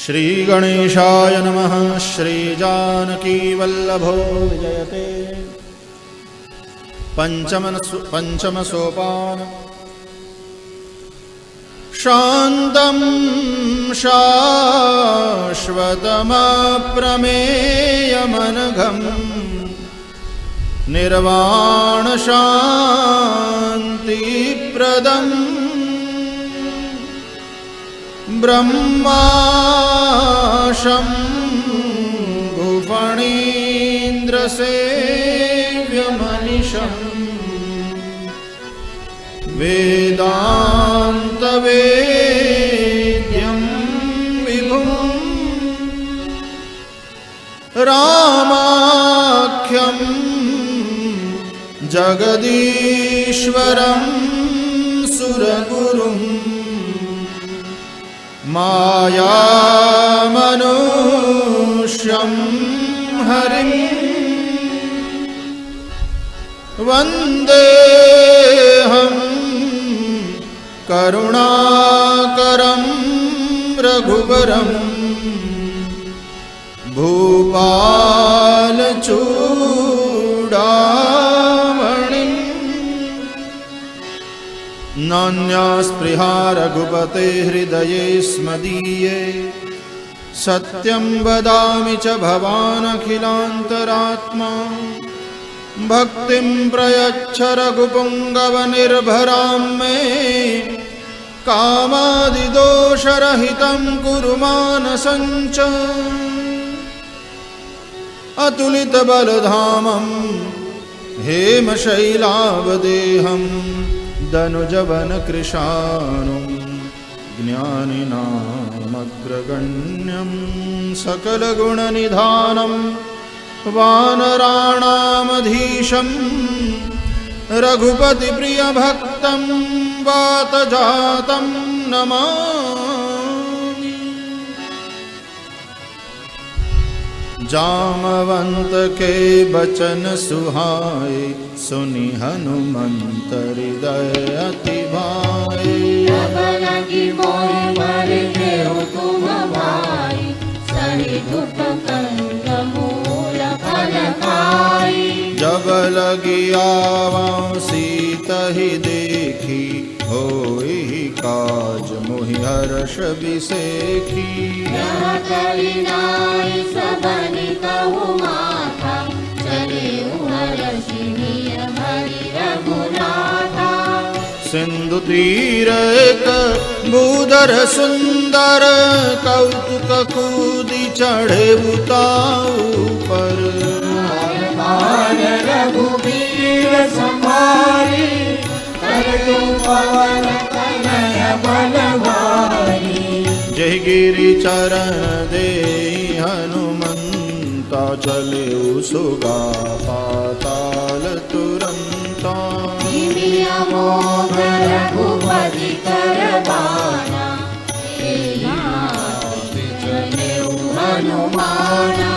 श्रीगणेशाय नमः। श्रीजानकीवल्लभो विजयते। पंचम सोपान। शान्तं शाश्वतमप्रमेयमनघं निर्वाणशान्तिप्रदं ब्रह्माशम्भुफणीन्द्रसेव्यमनिशम् वेदान्तवेद्यं विभुं रामाख्यं जगदीश्वरं सुरगुरुं मायामनुष्यं हरिं वन्देऽहं करुणाकरं रघुवरं भूपालचूडामणिं नान्यास्पृहा रघुपते हृदये स्मदीये सत्यं वदामि च भवानखिलान्तरात्मा भक्तिं प्रयच्छ रघुपुङ्गवनिर्भरां मे कामादिदोषरहितं कुरु मानसं च अतुलितबलधामं हेमशैलावदेहं दनुजवनकृशानुं ज्ञानिनामग्रगण्यं सकलगुणनिधानं वानराणामधीशं रघुपतिप्रियभक्तं वातजातं नमामि। जामवंत के बचन सुहाए सुनि हनुमंत हृदय अति भाए। जब लगी मोहि पर देहु तुम भाई सही दुख कंद मूल फल खाई। जब लगी आवं सीतहि देखी होई काज मोहि हर्ष बिसेखी। यह कली नाई सबनि कहु माथा चले हर्षिणीय हरि रघुनाथा। सिंधु तीर एक भूधर सुंदर कौतुक कूदि चढ़े उताऊ पर। रघुबीर संहारी करतु पवन कनय बल भारी। जय गिरि चरण दे हनुमंता चले सुगा पाताल तुरंता। मोह रघुपति कर बाना हनुमाना।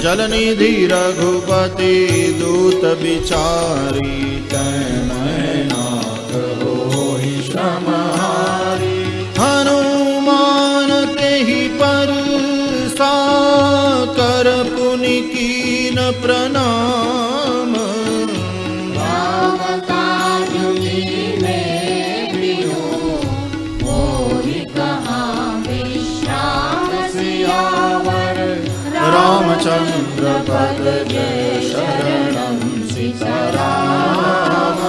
जलनिधि रघुपति दूत बिचारी तैनाथ होहि श्रमहारी। हनुमान तेहि पर साकर पुनि कीन प्रणाम। राम काज में प्रियो मोहि कहाँ विश्राम सियावर। रामचंद्र पद जय शरणं सीताराम।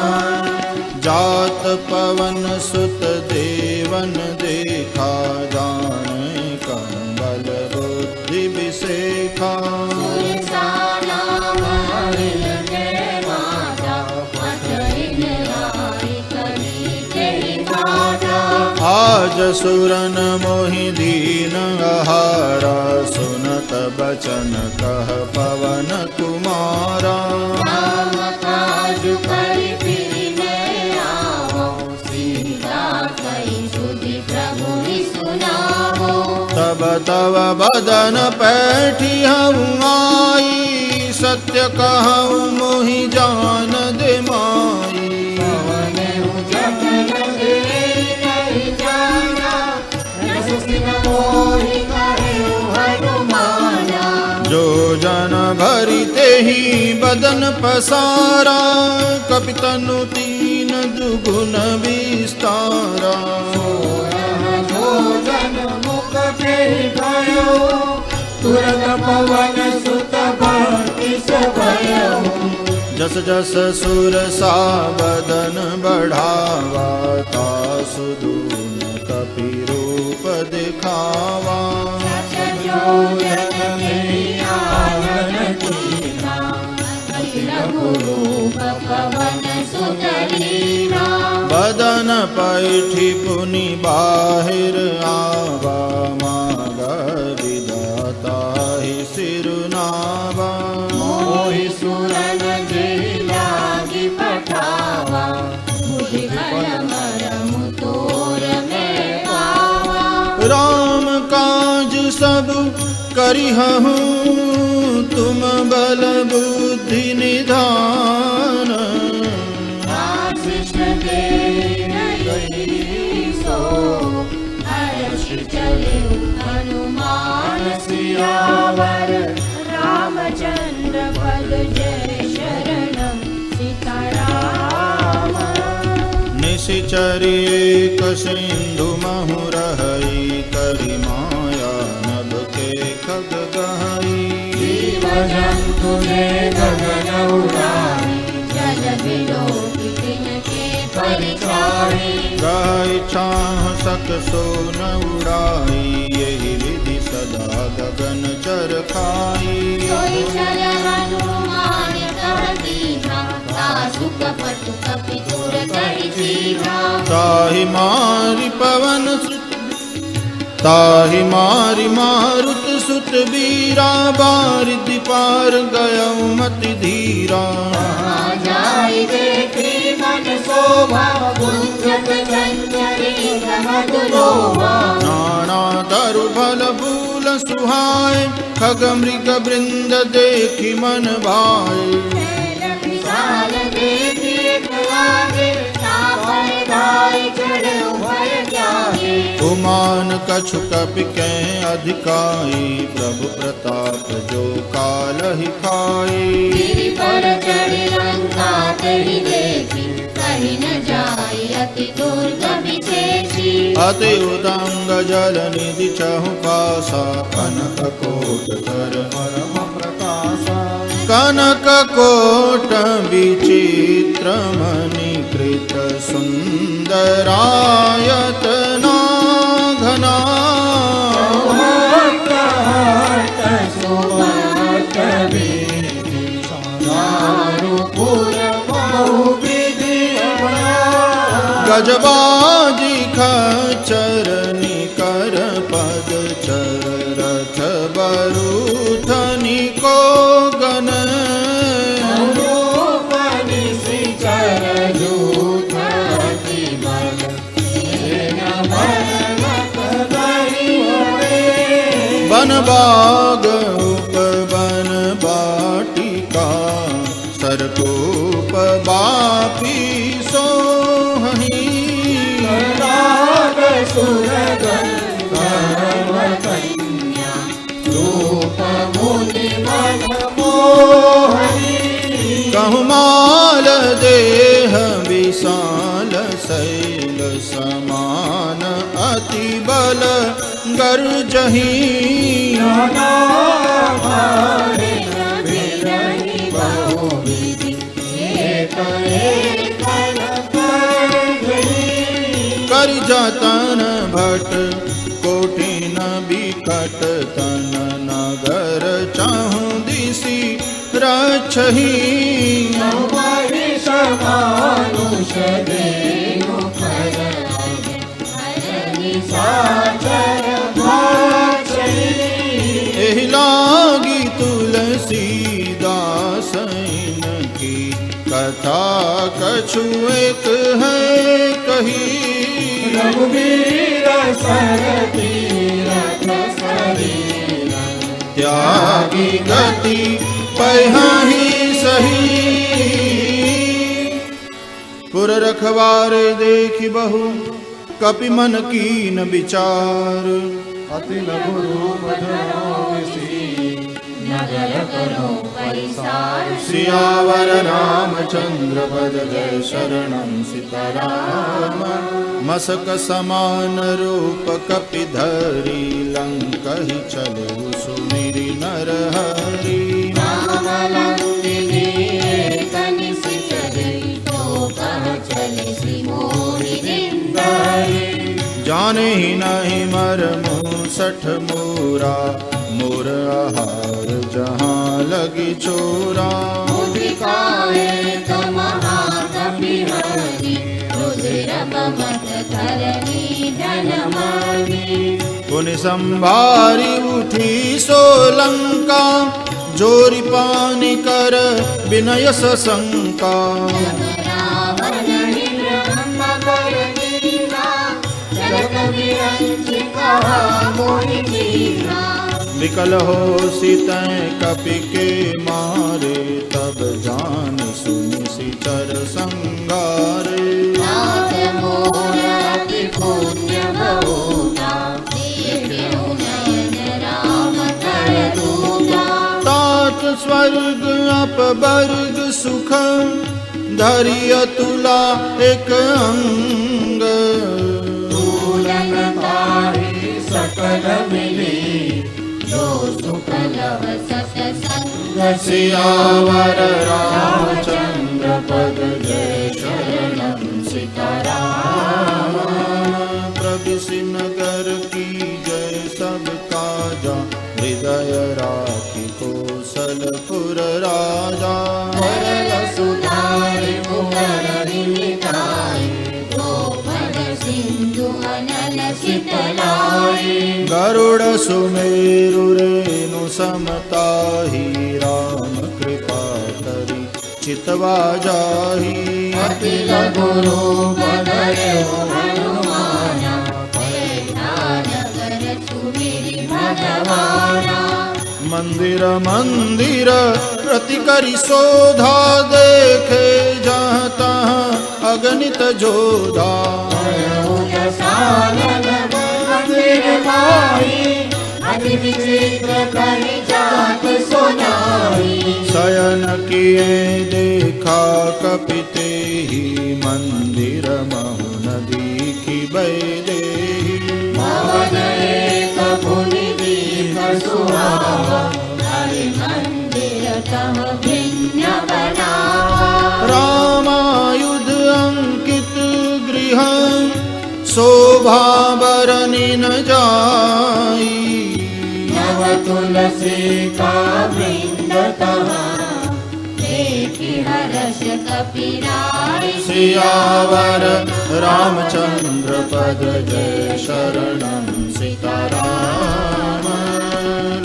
जात पवन सुत देवन देखा जाने कंबल बुद्धि विसेखा। आज सुरन मोहि दीन आहारा सुनत बचन कह पवन कुमारा। राम काज करि फिरि मैं आवो सीता कहि सुधि प्रभु सुनावो। तब तव बदन पैठी हऊँ आई सत्य कहूँ मोहि जान दे माई। मोहि करे करिते ही बदन पसारा, कपितनु तीन दुगुन विस्तारा। जोजन मुख फेरि भयो, तुरत पवन सुत बत्तीस भयो। जस जस सुर सा बदन बढ़ावा, तासु दून कपि रूप दिखावा। बदन पैठी पुनि बाहिर आवा, माग विधाता ही सिरुनावा। मोहि सुरन जे लागी पठावा, बुद्धि बल मरमु तोर में पावा। राम काज सब करिहहु, तुम बल बुद्धि निधान। आशीष दे रही सो, हर्ष चले हनुमान सियावर। रामचंद्र पद जय शरणम सीताराम। निशिचरी एक सिंधु महु रहई, करि माया नभ के खग गहई। जीव जंतु ने गगन उड़ाई, जल बिलो तिनके परिचारी। गाय छाह सक सो न उड़ाई, यही विधि सदा गगन चर खाई। सोई चल हनुमान कह दीना, तासु कपट कपि तुर कहि सीधा। ताहि मारि पवन सुत, ताहि मारि मारुत सुत बीरा। बारिधि पार गयउ मति धीरा। जाई देखी मन शोभा, गुंजत चंचरी मधु लोभा। नाना तरु फल फूल सुहाए, खग मृग वृंद देखि मन भाए। विशाल देखी लागे, तापन गाय चढ़े उभय जागे। गुमान कछु कपि के अधिकाई, प्रभु प्रताप जो कालहि खाई। गिरि पर चढ़ी लंका तेहि देखी, कहि न जाई अति दुर्गम विशेषी। अति उदंग जल निधि चहु पासा, कनक कोट कर परम प्रकाशा। कनक कोट विचित्र मणि कृत, सुंदरायतना घना। गजबाजी खचर निकर पद चर, रथ बरूथनि को गन। बन बाग उपवन बाटिका, सरकूप बापी सोहहि। कहु माल देह विशाल, शैल समान अति बल गर्जहि। करि जतन भट कोटिन बिकट, तन नगर चाहु दिशि रक्षहि। एहि लागी तुलसीदास की, कथा कछु एक है कही। रघुबीर सर तीरथ शरीर, त्यागी गति पहिहि सही। पुर रखवारे देखि बहु, कपि मन कीन विचार। अति लघु रूप धरो विसी, नगर करो परिसार। सियावर रामचंद्र पद जय शरणं सीताराम। मसक समान रूप कपिधरी लंकहि चले सुमिरि नरहरि। राम लंकिनी एक निश्चर तो कह चले श्रीमोहि दिनधरि। जाने ही नहीं मरमु सठ मोरा मोर आहार जहाँ लगी चोरा। मुदिकाए तो महाकपि हरि रुद्र बमत धरणी धनमणि। पुनि संभारी उठी सोलंका जोरी पानी कर विनय सशंका। रावण ब्रह्म कर दीना जगत विरंचि कहा मोहि दीना। विकल हो सीतैं कपि के मारे तब जान सुनि सिचर संगारे। नाथ मोर अति पुण्य बहुता देखेउ नयन राम कर दूता। तात स्वर्ग अपवर्ग सुख धरि अतुला एक अंग। तुलन ताहि सकल मिली जो सुख लव सतसंग। सियावर रामचंद्र पद जय शरणं सीताराम। प्रविशि नगर की जय सब काजा हृदय राखी कौशलपुर राजा। सरल सुधारि मुखरि मिटाई द्रौपद सिंधु अनल शीतलाई। गरुड़ सुमेरु रेणु समताहि राम कृपा करि चितवा जाहि। अति लघु रूप धरहु हनुमाना पैठा नगर सुमिरि भगवाना। मंदिर मंदिर प्रति करि शोधा देखे जहाँ तहाँ अगणित जोधा। मंदिर भाई अति विचित्र कहि जात सुनाई। शयन किए देखा कपि तेहि मंदिर महु नदी की बैदेहि। भवन एक भुनि दीप सुहावा हरि मंदिर तह भिन्न बनावा। रामायुध अंकित गृह शोभा बरनि न जाई। नव तुलसी का वृंद तहाँ देखि हर्ष कपिराई। सियावर रामचंद्र पद जय शरणं सीताराम।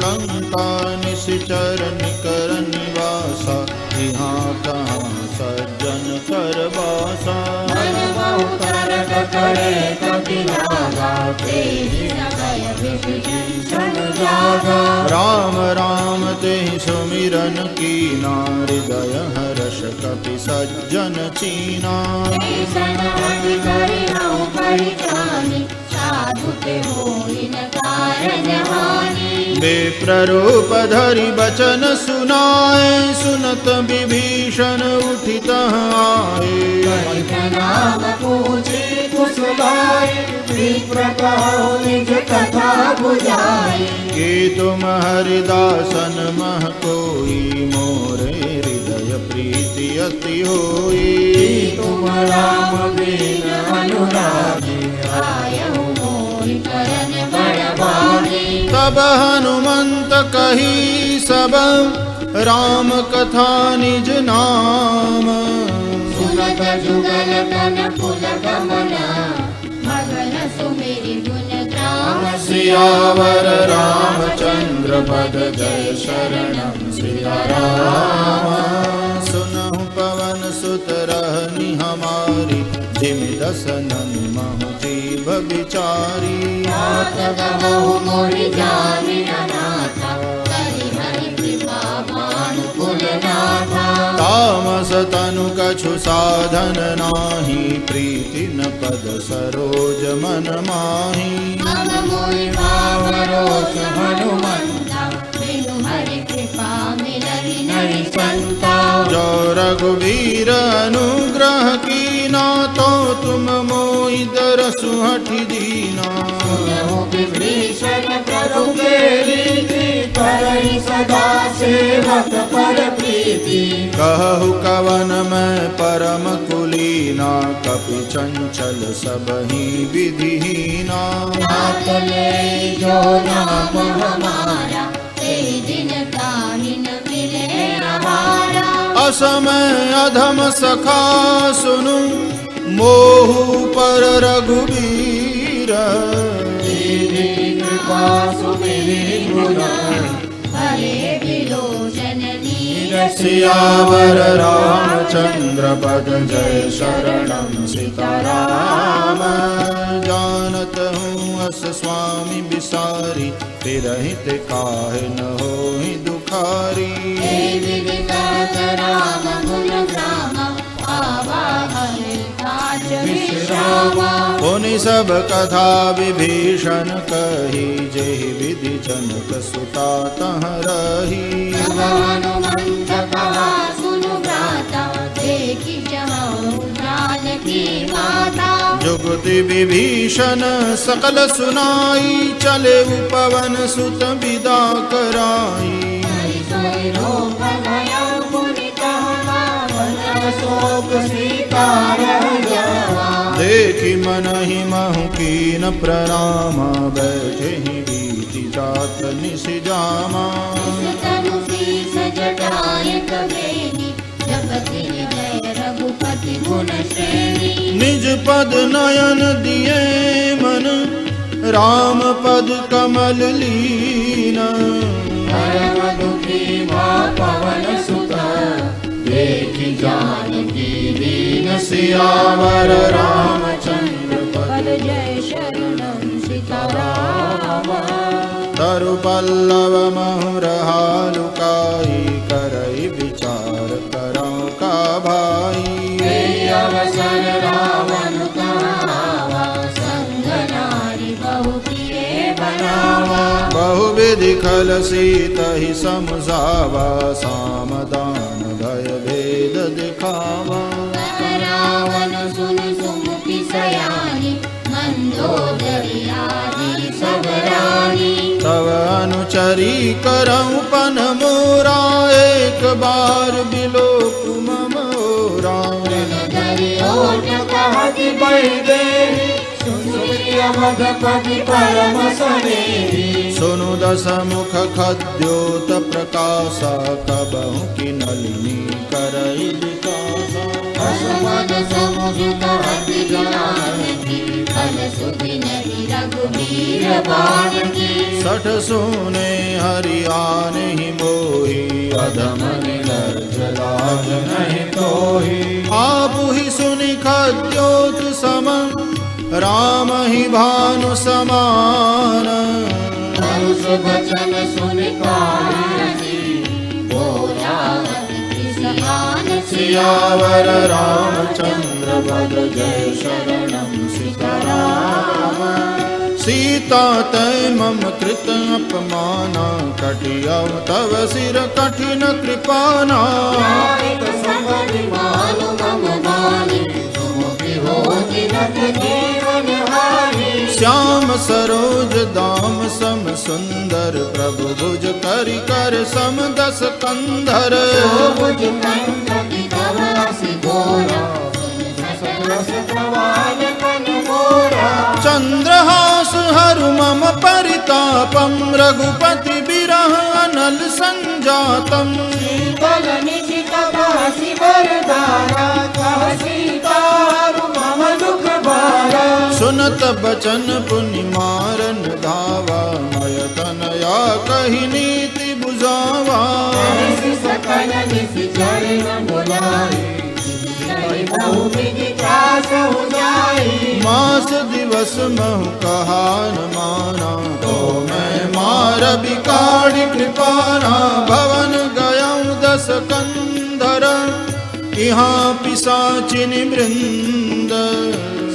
लंका निश्चर निकर निवासा यहाँ कहाँ सज्जन कर बासा। मन बहु तरक करे कपि लागा तेहि समय विभीषण जागा। राम राम तेहि सुमिरन कीना हृदय हर्ष कपि सज्जन चीना। ऐसन अति करिहउ परित्राणि साधु के होई न कारज हानि। विप्ररूप धरि बचन सुनाए सुनत विभीषण उठित आए। नाम पूछे कुशलाय विप्र कहो निज कथा बुझाई। कि तुम हरिदासन मह कोई मोरे हृदय प्रीति अति होई। तुम राम बिन अनुरागी आयहु मोहि करन बड़ भागी। तब हनुमंत कही सब राम कथा निज नाम। सुनत जुगल तन पुल गमना मगन सुमिरि गुण ग्राम। सियावर रामचंद्र पद जय शरणं सीताराम। सुनहु पवन सुत रहनि हमारी जिमि दसनन महु जीव बिचारी। नाथ गवहु मोहि जानि अनाथा करि हरि कृपा भानुकुल नाथा। तामस तनु कछु साधन नाही प्रीति न पद सरोज मन माही। अब मोहि भाव रोष हनुमंता बिनु हरि कृपा रघुवीर अनुग्रह कीना, तो तुम मोहि दरसु हठि दीना। विभीषण प्रभु के रीति, करहि सदा सेवक पर प्रीति। कहु कवन मैं परम कुलीना, कपि चंचल सबहि विधिहीना। नाथ ले जो नाम हमारा, ते दिन ताहि न मिले आहारा। असमय अधम सखा सुनु, मोहु पर रघुवीर। कृपा सुमिरि गुण, हरे विलोचन नीर। सियावर रामचंद्र पद जय शरणम सीताराम। जानत हूँ अस स्वामी बिसारी, फिरहित काहे न होहि दुखारी। राम गुण ग्राम, आवा हरिताज विश्रामा। पुनि सब कथा विभीषण कही, जेहि विधि जनक सुता तह रही। हनुमंत कहा सुनु भ्राता, देखि जहाँ जानकी माता। जुगति विभीषण सकल सुनाई, चले पवन सुत विदा कराई। देखि मनहि महु कीन प्रणाम, बैठे ही बीति जात निस जामा। निज पद नयन दिए मन, राम पद कमल लीन। पवन सुत, देखि जानकी दीन। सियावर रामचंद्र पद जय शरणम सीताराम। तरु पल्लव महुरहा लुकाई, करई विचार करौ का भाई। अवसर रावण कहावा, संग नारी बहु प्रिय बनावा। बहुविधि खल सीतहि समझावा, सामदान भय भेद दिखावा। रावण सुन सुमुखी सयानी, मंदोदरी आदि सब रानी। तव अनुचरी करऊं पन मोरा, एक बार बिलोक मम ओरा। सुनु दस मुख खद्योत प्रकाशा, कबहु की नलिनी करई विकासा। सठ सुने हरियान ही मोही, अधम निर्लज्ज लाज नहीं तोही। आप ही सुनि खद्योत सम, राम ही भानु समान। वचन सुनि सियावर रामचंद्र पद जय शरणम सीताराम। सीता तय मम कृत अपमाना, कटियव तव सिर कठिन कृपाना। श्याम सरोज दाम सम सुंदर, प्रभु भुज करि कर सम दस कंधर। चंद्रहास हरु मम परितापम, रघुपति बिरह अनल संजातम। सुनत बचन पुनि मारन धावा, मय तनया कही नीति बुझावा। मास दिवस महु कहा न माना, तो मैं मार बिकाड़ी कृपाना। भवन गयऊँ दस कंधर, यहाँ पिशाचिनि वृंद।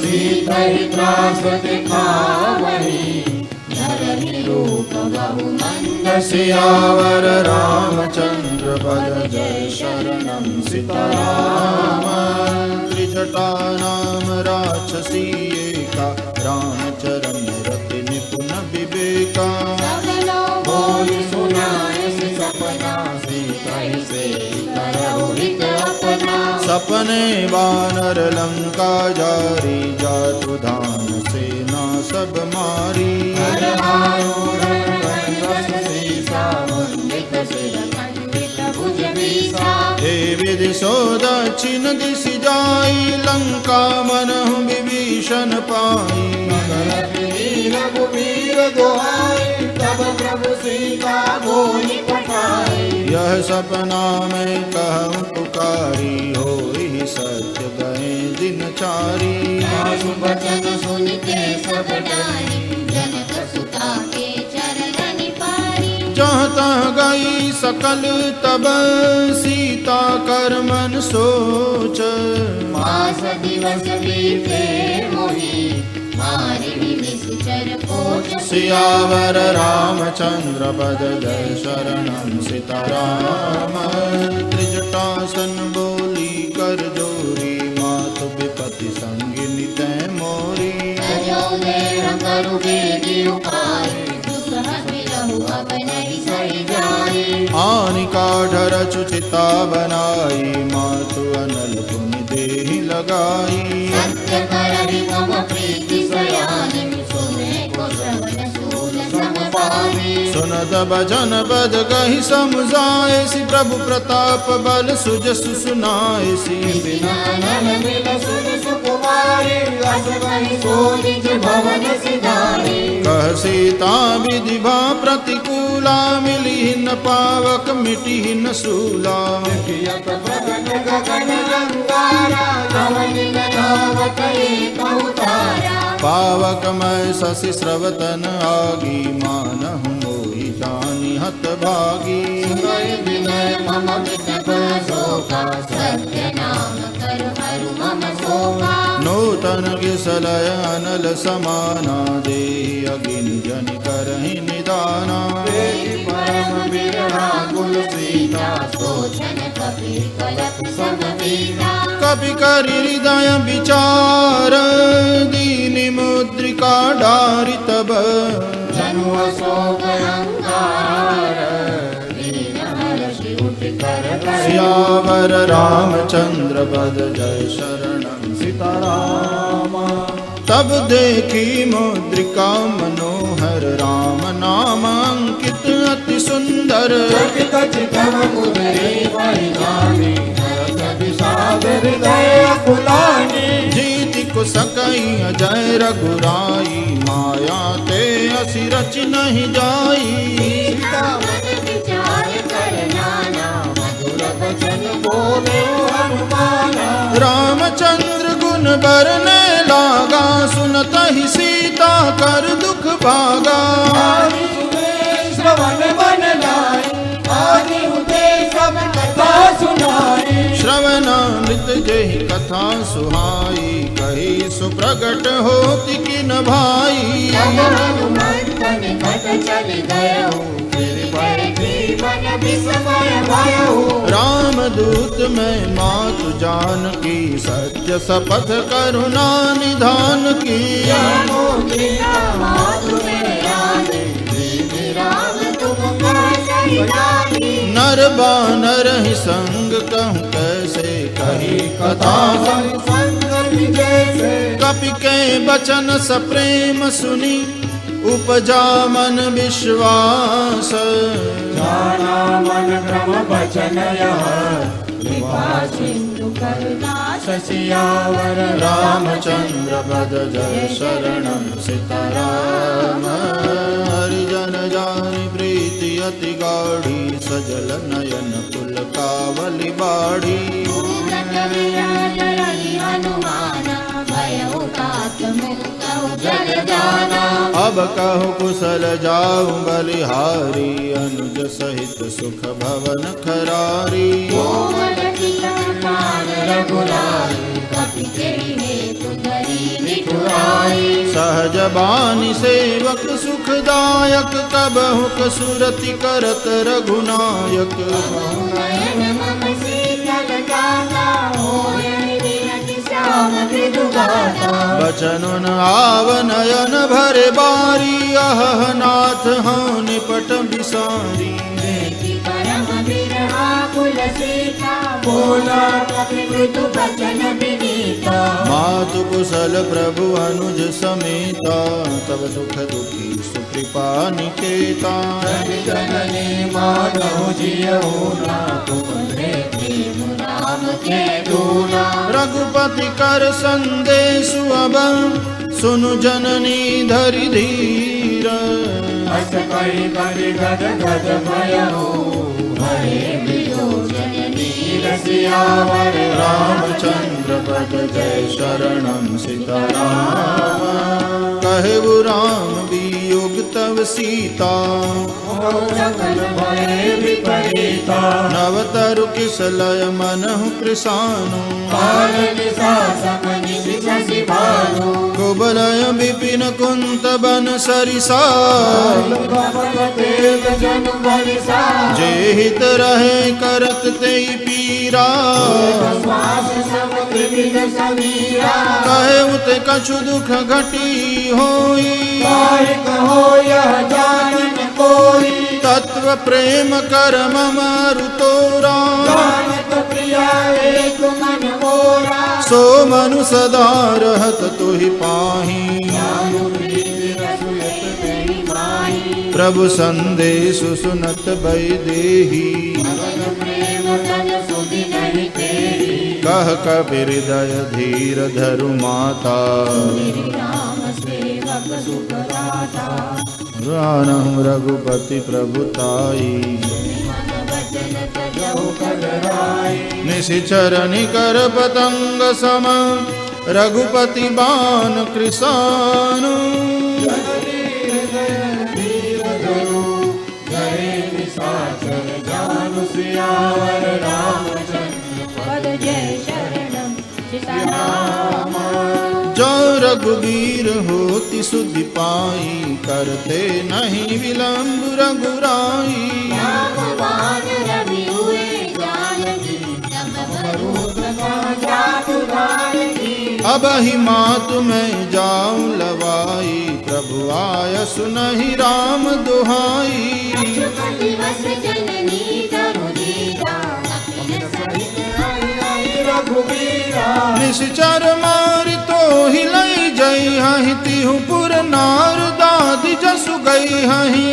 सीतहि त्रास दिखावहि, नर ही रूप बहु मंद। सियावर रामचंद्र पद जय शरणं सीताराम। त्रिजटा नाम राक्षसी एका, रामचरण रति निपुण विवेका। सबलो बोल सुनाए सपना, सीता से करो हित अपना। सपने वानर लंका जारी, जातु धान सेना सब मारी। हर आरूढ़ गणवश सीसा, मुंडित सिर खंडित भुज बीसा। हे विधि सो दक्षिण दिशि जाई, लंका मनहु विभीषण पाई। रघुवीर दुहाई, तब प्रभु सीता बोली पठाई। यह सपना में कहूँ पुकारी, होई सत्य गए दिनचारी। सासु बचन सुनते सब डारी, जनक सुता के चरण पारी। जहाँ तहाँ गई सकल तब, सीता कर मन सोच। मास दिवस बीते मोही, मारिणी निश्चर पोच। सियावर रामचंद्र पद जय शरणं सीताराम। त्रिजटासन बोली कर जोरी, मातु विपति संगिनी तै मोरी। तजो देह करु बेगी उपाय, दुसह बिरहु अब नहीं सही जाई। आनिका ढर चुचिता बनाई, मातु अनल पुनि देहि लगाई। सत्य करहि मम प्रीति सयानी, सुने को श्रवण सूल समपानी। सुनत भजन पद गहि समझाए, सि प्रभु प्रताप बल सुजसु सुनाए। सी बिना नल मिल सुन सुकुमारी, अस कहि सो निज भवन सिधारी। कह सीता विधि भा प्रतिकूला, मिली न पावक मिटी न सूला। यत भगन गगन रंगारा, कवन नावत एक अवतारा। पावक मैं शशि स्रवतन आगी, मानहु मोहि जानि हत भागी। सुनहि विनय मम वितप शोका, सत्य नाम कर हरु मम शोका। नूतन किसलय अनल समाना, देहि अगिनि जनि करहि निदाना। परम बिरहा कुल सीता, सोचन कपि कलप सब बीता। कपि करि हृदय विचार, दीनि मुद्रिका डारि तब। जनु अशोक अंगार, दीन हर्षि उठ कर कर। सियावर रामचंद्र पद जय शरणं सीताराम। तब देखी मुद्रिका मनोहर, राम नाम अंकित अति सुंदर। जीति को सकई अजय रघुराई, माया ते असि रच नहीं जाई। सीता मन विचार कर नाना, मधुर वचन बोले हनुमाना। रामचंद्र गुण बरने लागा, सुनत ही सीता कर दुख भागा। आदि सुने श्रवण बन लाई, आदि उदे सब कथा सुनाई। श्रवणामृत जहि कथा सुहाई, कही सुप्रगट होति किन भाई। तब हनुमंत निकट चल गयो, फिर पर जीवन विस्मय भयो। रामदूत में मातु जानकी, सत्य शपथ करुणा निधान की। जानो सीता मातु मेरानी, दीनी राम तुम कह सही जानी। नर बानर ही संग कहूँ कैसे, कही कथा संगति जैसे। कपि के बचन सप्रेम सुनी, उपजा मन विश्वास। जाना मन क्रम बचन यह, कृपा सिंधु करुणास। सियावर रामचंद्र पद जय शरणं सीताराम। हरिजन जानि प्रीति अति गाढ़ी, सजल नयन कुल कावली बाढ़ी। पूरन विराज रहि हनुमाना, भयो तात मुक्तौ जग जाना। अब कहु कुशल जाऊं बलिहारी, अनुज सहित सुख भवन खरारी। कोमल चितन पान रघुराई, कपि तेहि हेतु धरि निठुराई। जाई। सहज बानी सेवक सुखदायक, कबहु कसुरति करत रघुनायक। नयन मम शीतल गाता, होयन विरति श्याम मृदु गाता। बचन आव नयन भरे बारी, अह नाथ हाँ निपट बिसारी। देखि परम विरहाकुल सीता, बोला कपि मृदु बचन विनीता। मातु कुशल प्रभु अनुज समेता, तब दुख दुखी सुकृपा निकेता। जननी माधव जियऊ ना, तुम्हारे प्रेम राम के दूना। रघुपति कर संदेशु अब, सुनु जननी धरि धीर। अस करि करि गद गद भयऊ, हरे विलोचन नीर सियावर। रामचंद्र पद जय शरणं सीताराम। कहु राम वियोग तव सीता, सकल भय विपरीता। नव तरु किसलय मनहु कृसानु। कानन सासम निधि शशि भानु, कुबलय विपिन कुंत बन सरिसा। देव जन बलिसा। जे हित रहे करत तेई पीरा। श्वास सम त्रिविध समीरा। कहे उत कछु दुख घटी होई। काहे कहो यह जानन कोई, तत्व प्रेम कर मम अरु तोरा। जानत प्रिया एक मन मोरा। सो मनु सदा रहत तुहि पाही। जानु प्रीति रसुलत तेहि माही। प्रभु संदेशु सुनत वैदेही। भगत प्रेम तन सुधि नहीं तेरी। कह कबीर हृदय धीर धरु माता। मेरे राम सेवक सुख दाता। रानहु रघुपति प्रभुताई। मन वचन तजहु कलराई। निशिचर निकर पतंग सम, रघुपति बान कृसानु। सियावर रामचंद्र पद जय शरणं सीताराम। जो रघुवीर होति सुधि पाई, करते नहीं विलंब रघुराई। रामबाण रवि हुए जानकी, तब बरूद जातु जानकी। अब ही मातु मैं जाऊं लवाई, प्रभु आय सुनहि राम दुहाई। रघुपति वस जननी तरु दीरा, कपिल सहित आई रघुबीरा। निश्चर मारि तो हिलई जई हहि, तिहु पुर नार दादि जसु गई हहि।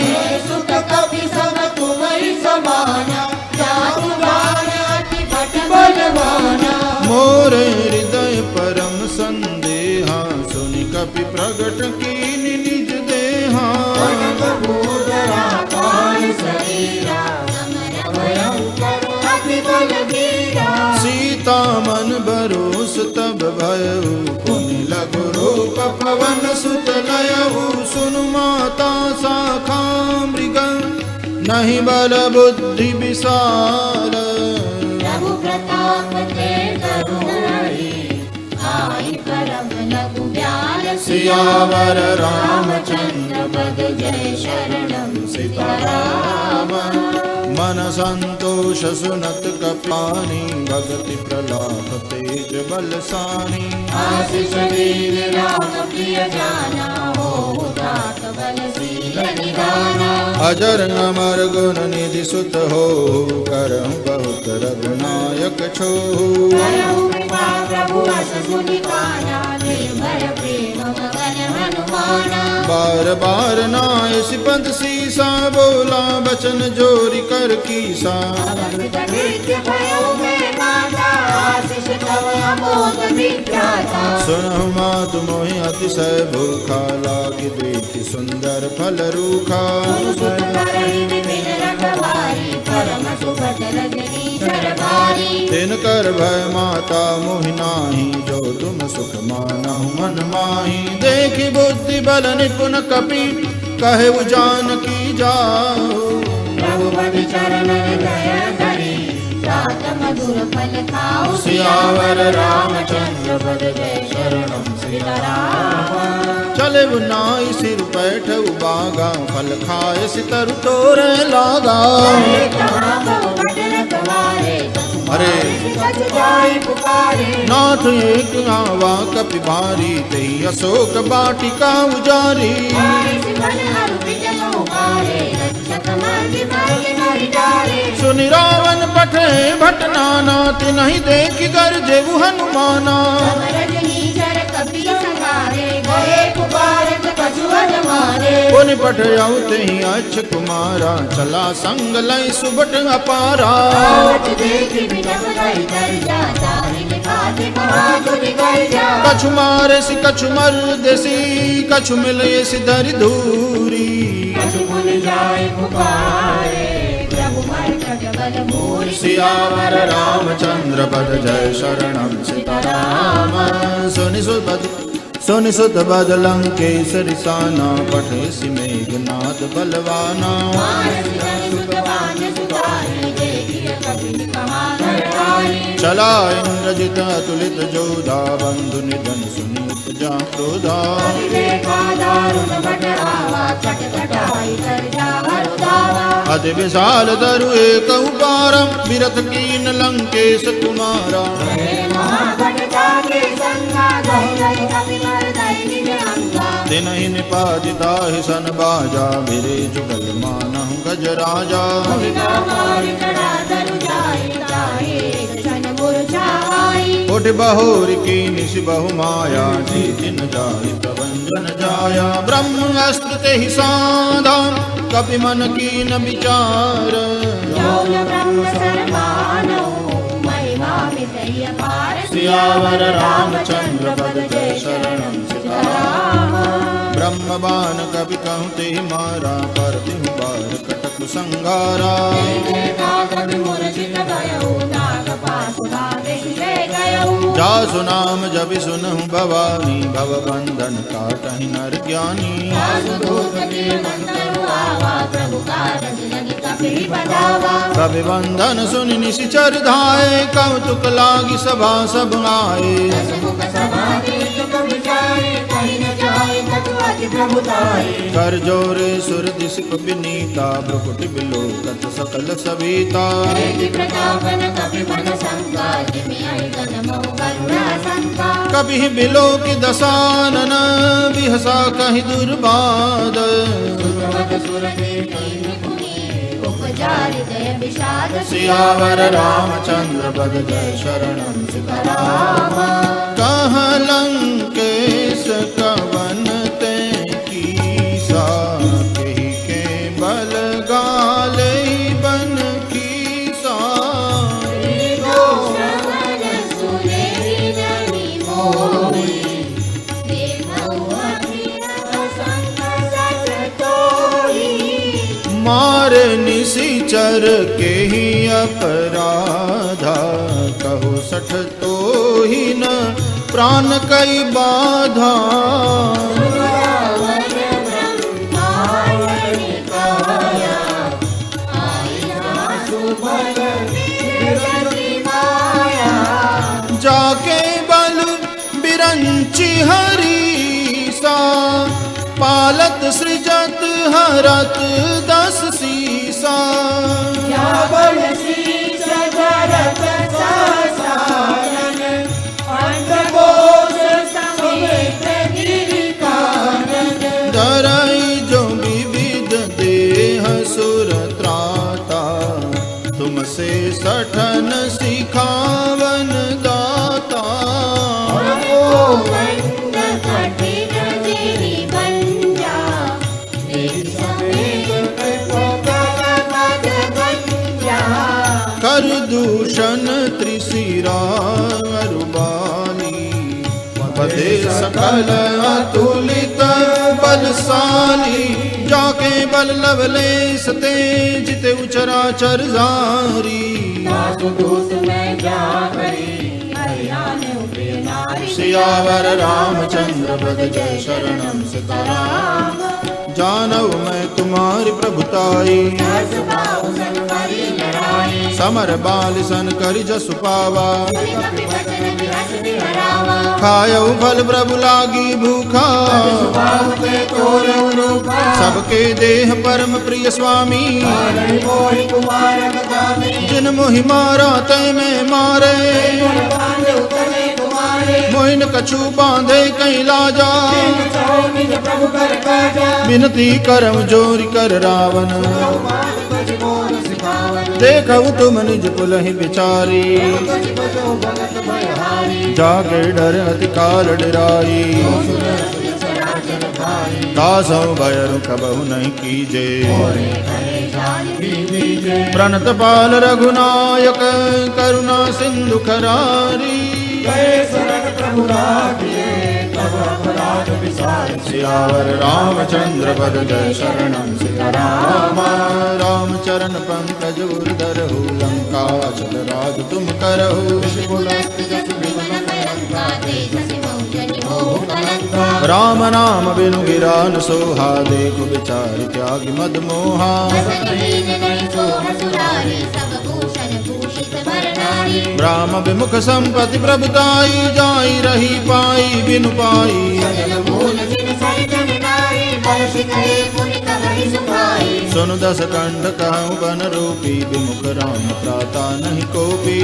सुत कपि सब तुम्हारी समाना, जातु गान अति भट बलवाना। मोरे हृदय परम संदेहा, सुनि कपि प्रगट कीनि निज देहा। कनकभूधरा कान शरीरा, समर भयंकर अति बलवीरा। सीता मन बरोस तब भयउ, पुनि लघु रूप पवन सुत लयउ। सुनु माता शाखा मृग, नहीं बल बुद्धि विशाल। प्रभु प्रताप ते करुणाई, आई परम लघु ज्ञान। सियावर रामचंद्र पद जय शरणं सीताराम। मन संतोष सुनत कपानी, भगति प्रलाप तेज बलसानी। आशीष दीन राम प्रिय जाना, हो तात बलशील निधाना। अजर अमर गुण निधि सुत हो, करहु बहुत रघुनायक छो। करहु कृपा प्रभु अस सुनि काना, निर्भय प्रेम मगन हनुमाना। बार बार नाय सिपंत सीसा, बोला बचन जोरी कर कीसा। अमृत नित्य भयो में माता, आशीष तव अमोघ विख्याता। सुनहु मातु मोहि अतिशय भूखा, लागी देखि सुंदर फल रूखा। सुत करहि विपिन रखवारी, परम सुखद रजनी सरभारी। तिन कर भय माता मोहि नाही, जो तुम सुख मानहु मन माही। देखि बुद्धि बल निपुण कपि, कहे जानकी जाओ। प्रभु पद चरण दया धरी, तात मधुर फल खाओ सियावर रामचंद्र पद जय शरणम सीताराम। चले नाई सिर पैठ उबागा फल खाए सितर तोरे लागा। अरे नाथ एक आवा कपि भारी तई अशोक बाटिका उजारी। सुनि रावण पठे भट नाना तिन्हि देखि गरजे हनुमाना। पुनि पठ औते ही अच्छ कुमारा चला संग लय सुबट अपारा। कछु मारे सि कछु मर देसी कछु मिले सि धरि धूरी। सियावर रामचंद्र पद जय शरणम सीताराम। सुनि सुत बद लंकेसरि साना पठे सि मेघनाद बलवाना। चला इंद्रजित अतुलित जोधा बंधु निधन सुनि उपजा क्रोधा। अति विशाल तरु एक पारम विरथ कीन लंकेश कुमारा। तिन्हि निपातिता ही सन बाजा मेरे जुगल मानहु गज राजा। उठ बहोर की निश बहु माया जी दिन जाहि प्रभंजन जाया। ब्रह्म अस्त्र ते ही साधा कपि मन कीन विचार। सियावर रामचंद्र पद जय शरणम सीताराम। ब्रह्म बाण कपि कहूँ ते मारा पर तिहु बार कटक संगारा। जासु नाम जपि सुनहु भवानी भव बंधन काटहि नर ज्ञानी। कपि बंधन सुनि निशिचर धाये कौतुक लागी सभा सब आए। कर जोरे सुर दिशप विनीता भ्रुकुटि बिलोकत सकल सविता। कभी बिलोकि दसानन बिहसा कहि दुर्बाद। सियावर रामचंद्र पद जय शरणम सीताराम। कह लंकेश कवन ते कीसा कहि के बल गाले बन कीसा। मारे निशिचर के ही अपराधा कहो सठ तो ही न प्राण कई बाधा। जाके बल बिरंची हरीसा पालत सृजत हरत दस सीसा। धरई जो विविध देह सुर त्राता तुमसे सठन सिखावन दाता। कर दूषण त्रिशिरा अरुबाली पदे सकल अतुलित बलशाली। जाके बल लवलेश तेज ते उचराचर जारी। सियावर रामचंद्र पद जय शरणम सीताराम। जानव मैं तुम्हारी प्रभुताई समर बाल सन करि जसु पावा कपि बचन बिरस बिहरावा खायऊ फल प्रभु लागी भूखा सुभाव ते तोरऊ रूपा सबके देह परम प्रिय स्वामी मारई मोहि कुमार गामी जिन मोहि मारा तय में मारे बांधे उतरे तुम्हारे मोहिन कछु बांधे कहीं लाजा चाहो निज प्रभु कर काजा विनती करम जोरी कर रावण बात बज मोर सिखावन देखऊ तुम निज पुलहि बिचारी बज बजो भगत भयहारी जाके डर अति काल डराई सराचर भाई कासौ भयरु कबहु नहीं कीजे दीजे प्रणत पाल रघुनायक करुणा सिंधु खरारी गए शरण प्रभु लागिए तब अपराध विसार सियावर रामचंद्र पद जय शरणं सीताराम रामचरण पंकज उर्धरहु लंका चल राज तुम करहु राम नाम बिनु गिरा न सोहा देखो विचार त्यागी मद मोहा राम विमुख संपत्ति प्रभुताई जाई रही पाई बिनु पाई सुनु दस कंठ कहूँ बन रूपी विमुख राम प्राता नहीं कोपी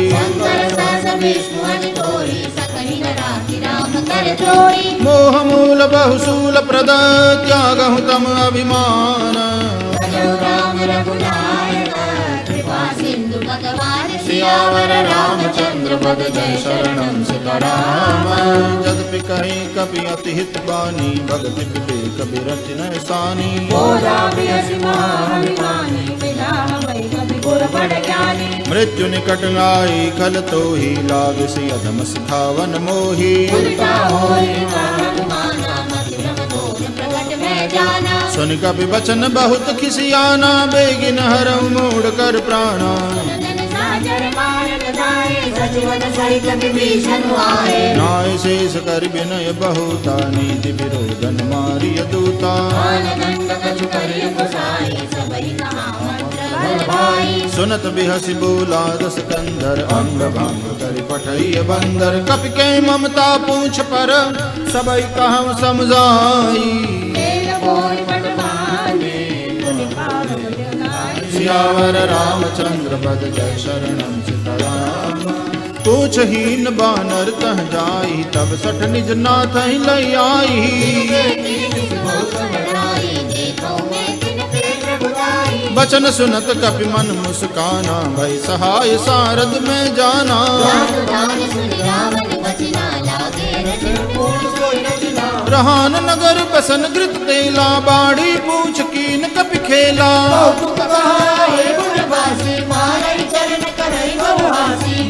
मोह मूल बहुशूल प्रद त्यागहु तम अभिमान सियावर रामचंद्र पद जय शरणं सीताराम जदपि कहीं कपि अति हित बानी भगति विवेक बिरति न सानी मृत्यु निकट आई खल तो ही लाग सी अधम सिखावन मोही सुन कपि बचन बहुत खिसियाना बेगिन हरऊ मूढ़ कर प्राणा नाय शेष कर विनय बहुता नीति विरोधन मारिय दूता सुनत बिहसि बोला दस कंधर अंग भंग कर पठैय बंदर कपि के ममता पूछ पर सबई कहम समझाई सियावर रामचंद्र पद जय शरणं सीताराम पूछ हीन बानर तह जाई तब सठ निज नाथ लई आई बचन सुनत कपि मन मुस्काना भई सहाय सारद में जाना रहान नगर बसन घृत तेला बाड़ी पूछ कीन कपि खेला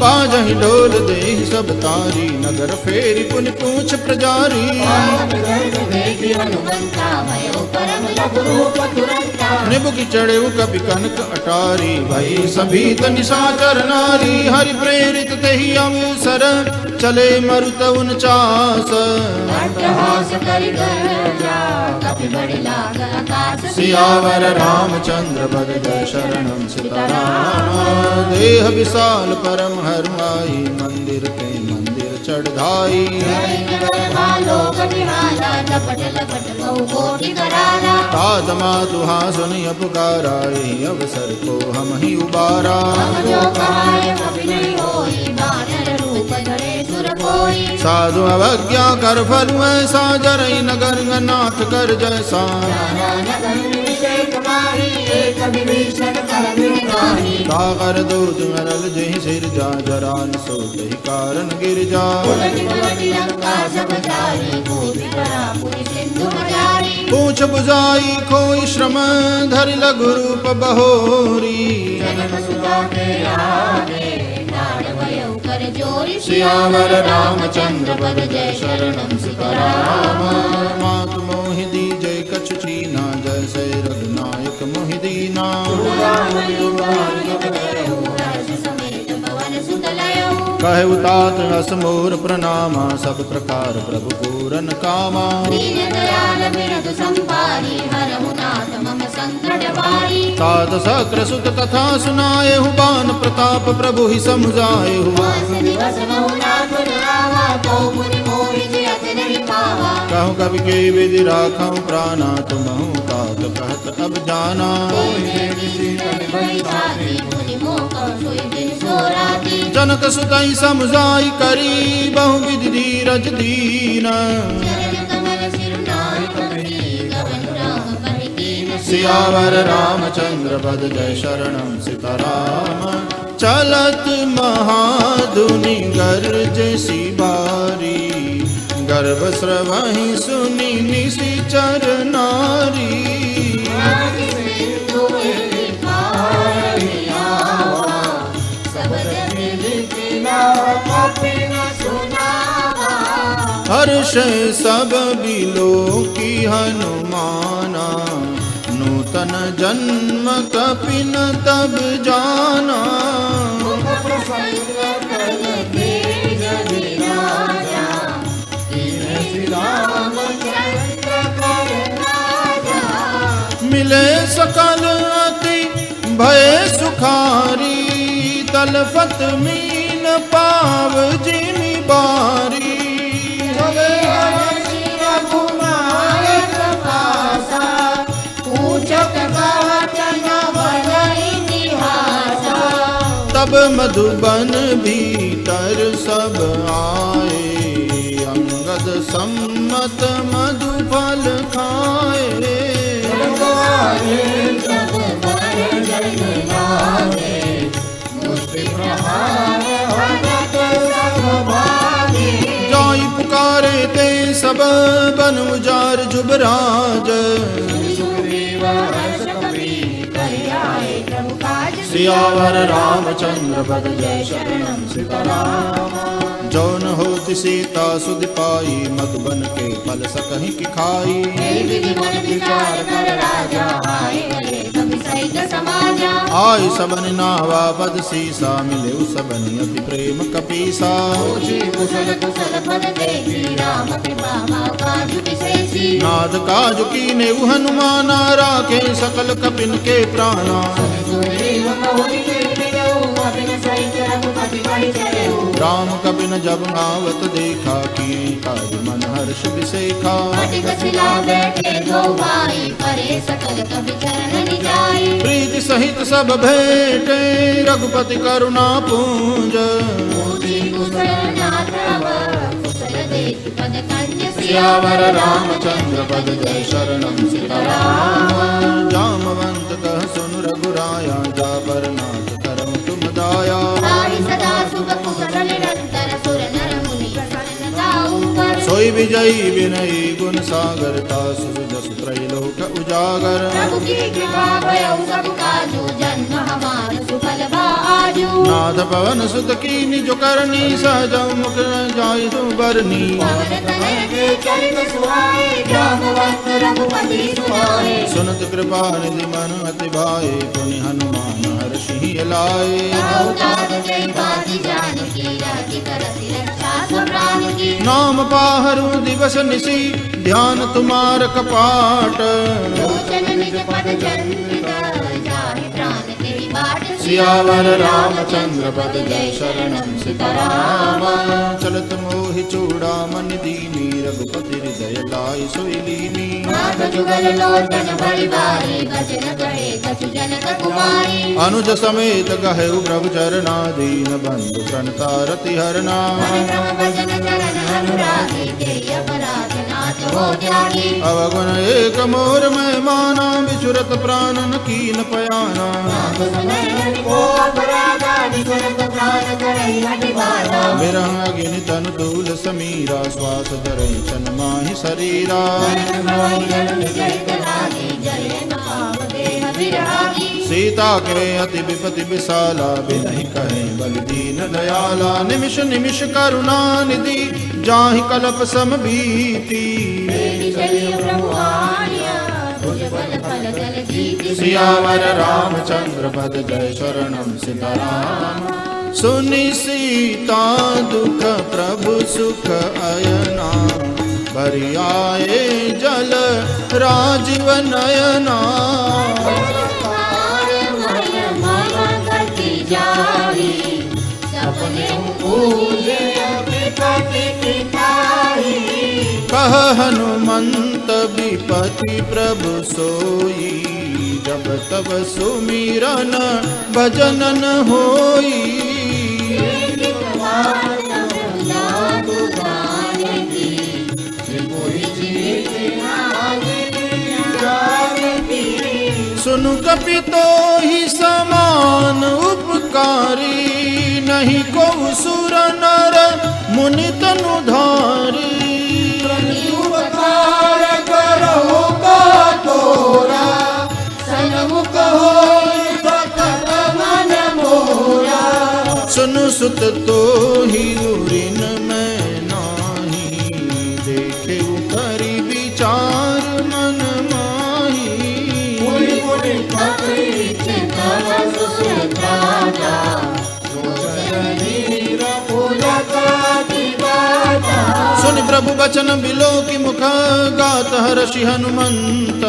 बाजहि डोल देहि सब तारी नगर फेरी पुनि पूछ प्रजारी निबुक चढ़े कपि कनक अटारी भई सभीत निशाचर नारी हरि प्रेरित तेहि अवसर चले मरुत 49 सियावर रामचंद्र पद जय शरणं सीताराम देह विशाल परम हरमाई मंदिर के मंदिर चढ़ाई तात मातुहा सुनिय पुकारा अवसर को हम ही उबारा साधु अवज्ञा कर फल ऐसा जरई नगर नाथ कर जैसा सागर दूत मरल जहि सिर जा जरान सो तहि कारण गिर जा पूछ बुझाई खोई श्रम धरि लघु रूप बहोरी सियावर रामचंद्र पद जय शरणं सीताराम मातु मोहि दीजै कछु चीना जैसे रघुनायक मोहि दीना समेत पवन सुत लयो कहे उतात हस मोर प्रणामा सब प्रकार प्रभु पूरन कामा दीन दयाल बिरधु संपारी हरहु नाथ मम संकट भारी तात सक्र सुत कथा सुनाए बान प्रताप प्रभु ही समुझाए मास दिवस बहु नाथ रावा तो मुनि मोहि जियत नहीं पावा कहूँ कवि के विधि राखूं प्राणा तुमहु तात कहत अब जाना जनक सुतई समुझाई करी बहु विधि धीरज दीन सियावर रामचंद्र पद जय शरणम सीताराम चलत महाधुनि गर्ज सी बारी गर्भ स्रवहि सुनि निशिचर नारी हर्ष सब बिलो की हनुमाना नूतन जन्म कपिन तब जाना मिले सकल अति भय सुखारी तलफत मीन पाव जिमि बारी तब मधुबन भीतर सब आए अंगद सम्मत मधुफल खाए जाई पुकारे ते सब बन उजार जुबराज सियावर रामचंद्र पद जय शरणम सीताराम जौन होति सीता सुध पाई मधुबन के फल सकहि की खाई आई सबन नावा पद सीसा मिले सबन अति प्रेम कपीसा नाद काज कीने हनुमाना राखे सकल कपिन के प्राणा राम कपिन जब आवत देखा किए काज मन हर्ष विसेखा प्रीति सहित सब भेटे रघुपति करुणा पूंज सियावर रामचंद्र पद जय शरणम सीताराम जामवंत कह सुन रघुराया जा पर नाथ करम तुम दाया सोई विजयी विनयी गुण सागर तासु जस त्रैलोक उजागर नाथ पवन सुत कीनी जो करनी सहज मुख जाय जो बरनी सुनत कृपा निधि मन अति भाए पुनि हनुमान हर्षि लाए नाम पाहरु दिवस निसी ध्यान तुम्हार कपाट सियावर रामचंद्र पद जय शरणम सीताराम चलत मोहि चूड़ामन दीनी रघुपति हृदय लाई सोई लीनी अनुज समेत गहु प्रभु चरणा दीन बंधु प्रणता रति हरना अवगुण एक मोर में माना विचुरत प्राणन कीन पयाना विरह अग्नि तन दूल समीरा श्वास धरई चन माहि शरीरा सीता के अति विपति विशाला बिनहि कहे बल दीन दयाला निमिष निमिष करुणा निधि जाहि कल्प सम भीति सियावर रामचंद्र पद जय शरणम सीताराम सुनि सीता दुख प्रभु सुख अयना, भरि आए जल राजीव नयना। कह हनुमंत विपति प्रभु सोई, जब तब सुमिरन भजन न होई। सुनु कपि तोहि समान उपकारी, नहीं को सुर नर मुनि तनु धारी। उपकार करहु का तोरा, सन्मुख होई सकल मन मोरा। सुनु सुत तोहि उरिन मैं नाही, देखे करि विचार मन माही। मुनि मुनि कपि तव सुत्राता, सुनि प्रभु बचन बिलो की मुख, गात हर्षि हनुमंत।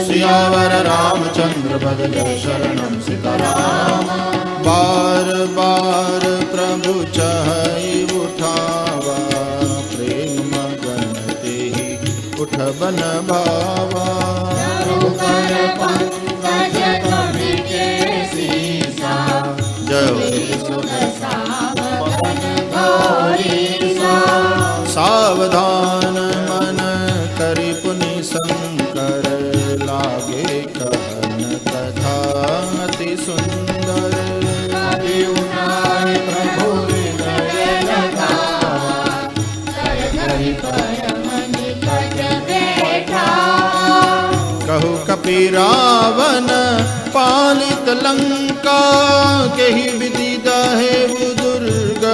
सियावर रामचंद्र पद जय शरणम सीताराम। बार बार प्रभु चहई उठावा, प्रेम मगन तेहि उठ बन भावा। सावधान मन करि पुनि शंकर, लागे कहन कथा अति सुंदर। प्रभु हृदय लगावा, कहु कपि रावण पालित लंका, केहि विधि दहे दुर्ग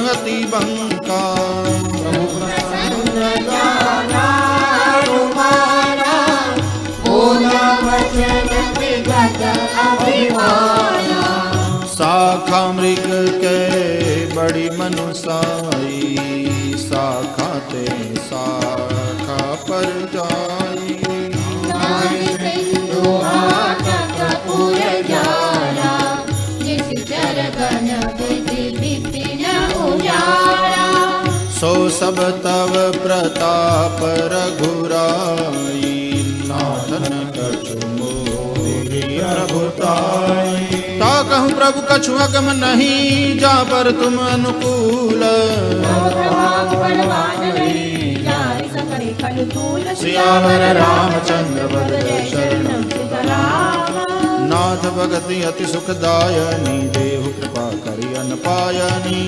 अति बंका। शाखा मृग के बड़ी मनुसाई, शाखा ते शाखा पर जाई। सो सब तव प्रताप रघुराई, नाथन कछु मोहि प्रभुताई। ता कहूँ प्रभु कछु अगम नहीं, जा पर तुम अनुकूल। सियावर रामचंद्र पद जय शरणम सीताराम। नाथ भगति अति सुखदायनी, देहु कृपा करि अन पायनी।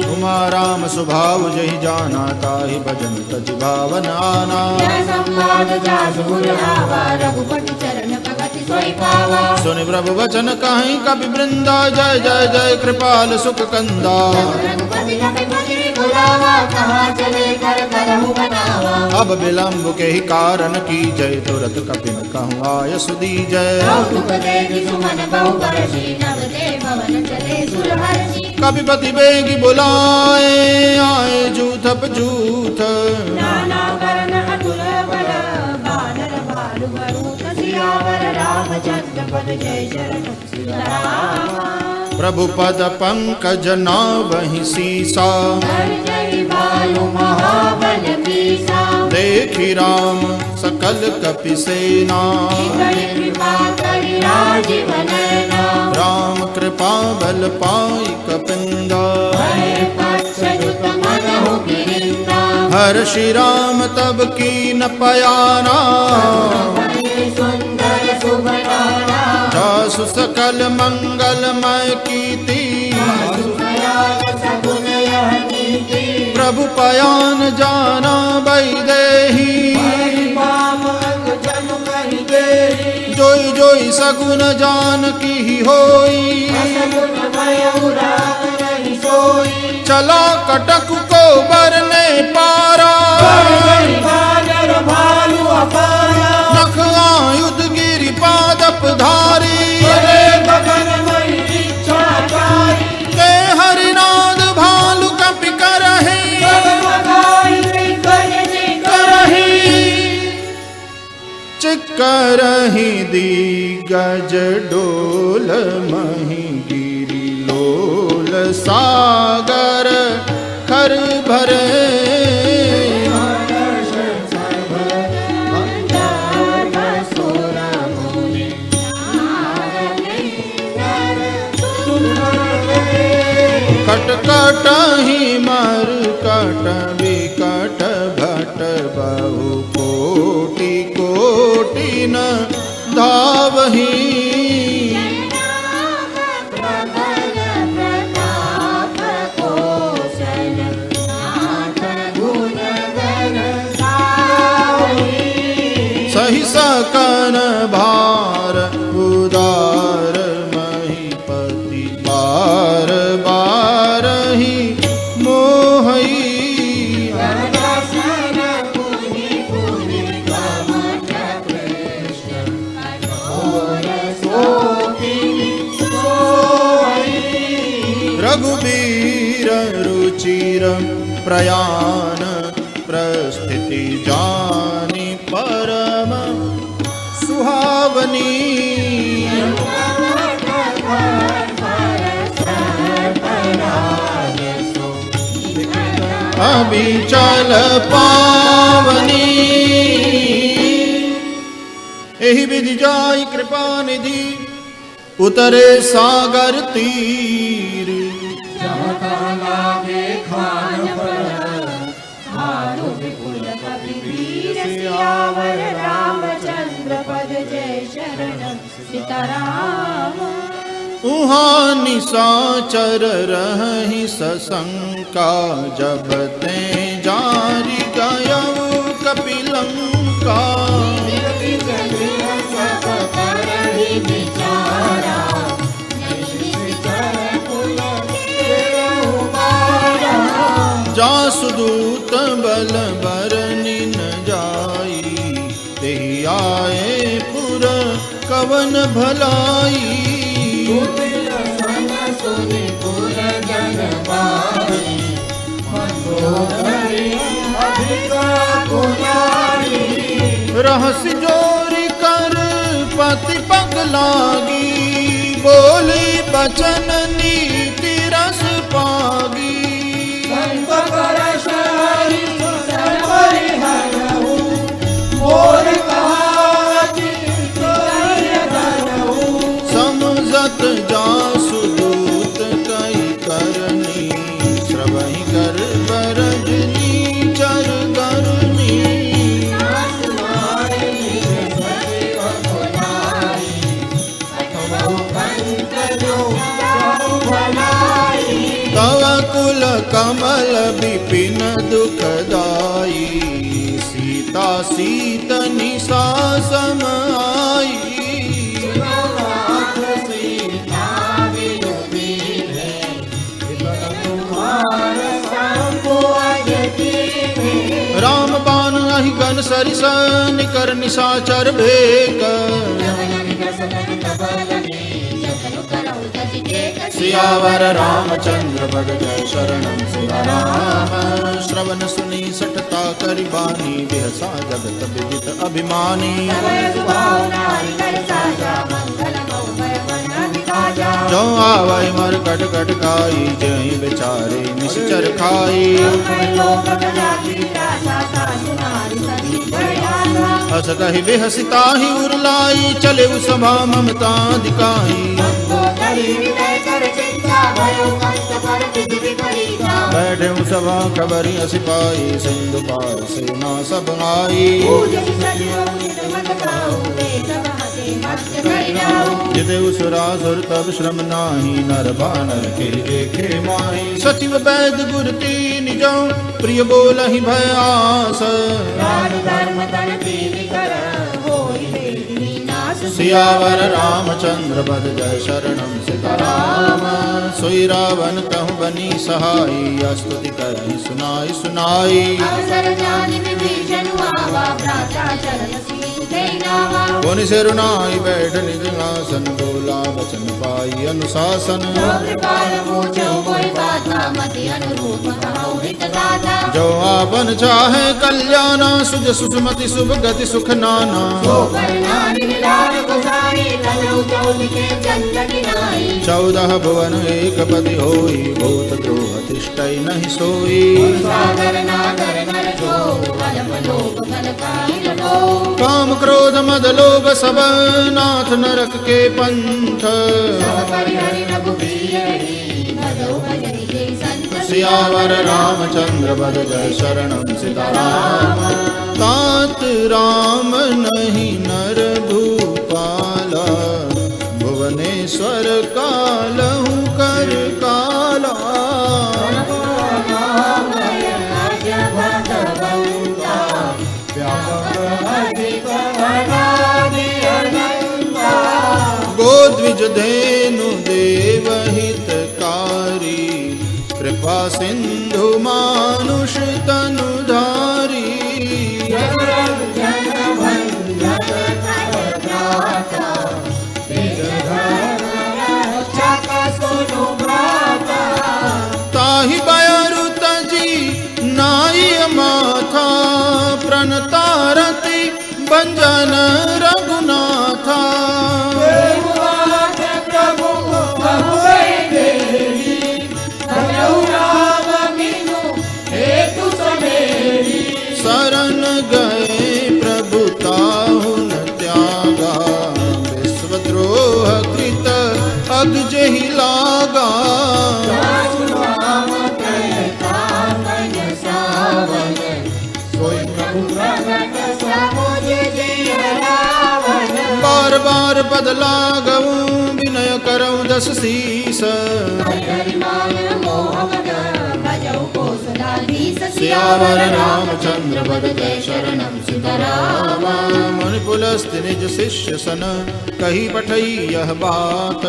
उमा राम स्वभाव जहि जाना, ताहि भजन तज भावन आना। सुनि प्रभु वचन कहीं कपि वृंदा, जय जय जय कृपाल सुख कंदा। अब विलंब के ही कारण की जय, तुरत कपिन कहूँ आय सुधी जय। कपिपति बेगी बुलाए, आए जूथप जूथ। प्रभु पद पंकज नावहि सीसा, देखि राम सकल कपि सेना। राम कृपा बल पाई कपिंदा, हर्षि राम तब कीन पयाना। जासु सकल मंगलमय कीर्ति, प्रभु पयान जाना वैदेही। जोई जोई सगुन जानकी होई, चला कटक को बरने पारा। करहि दिग्गज डोल मही गिरि लोल सागर खर भरे कट कटहि मर कट विकट भट बहु कोटि कोटि न धावहि सही सकन भार उदार महीपति बार बार ही मोहई रघुबीर रुचिर प्रयाण प्रस्थिति जानी परम सुहावनी अभिचल पावनी एहि विधि जाई कृपा निधि उतरे सागर तीर सियावर रामचंद्र पद जय शरणम सीताराम। उहाँ निशाचर रहहि सशंका जब ते जारी गयऊ कपिलंका जासुदूत बल बरनि न जाई तेहि आए पुर कवन भलाई रहस्य जोरी कर पति पग लागी बोली बचन नीति रस पागी समझत जासुदूत कई करनी श्रवहि कर बरजनी चर करनी तव कुल कमल विपिन दुखदाई सीता सीतनि सासम आई राम बाण अहि गन सरिस निकर निशाचर भेक सियावर रामचंद्र पद जय शरणम सीताराम। श्रवण सुनी सटता करि बानी बिहसा जगत विदित अभिमानी जो आवै मर कट कट खाई जय बेचारे निश्चर खाई हस कहि बेहसिता ही उरलाई चले सभा ममता दिखाई बैठे सभा खबरी सिपाही सिंधु पार सेना सब आई जिते उसुरासुर तब श्रम नाही नर बानर के देखे माही सचिव वैद गुर तीन जो प्रिय बोलहि भय आस सियावर रामचंद्र पद जय शरणम सीताराम। सोई रावण कहूँ बनी सहाई स्तुति करहि सुनाई सुनाई अवसर जानि विभीषण आवा भ्राता चरण सीधे नहीं नावा। पुनि सिरुनाई बैठ निज आसन, बोला वचन पाई अनुशासन। जो कृपाल पूछो कोई बाता, मति अनुरूप कहो हित दाता। जो आपन चाहे कल्याणा, सुज सुषमति शुभ गति सुख नाना। जो करना निराल गोसाई, तनु चौदिके चंद्र किनाई। 14 भुवन एक पति होई, भूत द्रोह तिष्ठै नहीं सोई। सागर नागर नर जो, बलम लोभ बल काई लटो। काम क्रोध मद लोभ सब, नाथ नरक के पंथ। सब परिहरि रघुबीर हरि, भजो भजनि जय संत। सियावर रामचंद्र बद जय शरणम सीताराम। तात राम नहीं नर भूपाला, भुवनेश्वर कालहु कर काला। गोद्विज धेनु देव हितकारी, कृपा सिंधु मानुष तनुधारी। ताहि बयरु तजी नाई माथा, प्रणतारति भंजन रघुनाथा। शरण गए प्रभु ताहु न त्यागा, विश्वद्रोह कृत अगजहि लागा। बार बार पद लागऊ, विनय करऊँ दस शीस। सियावर रामचंद्र बद जय शरणम सीताराम। मुनि पुलस्त्य निज शिष्य सन, कही पठई यह बात।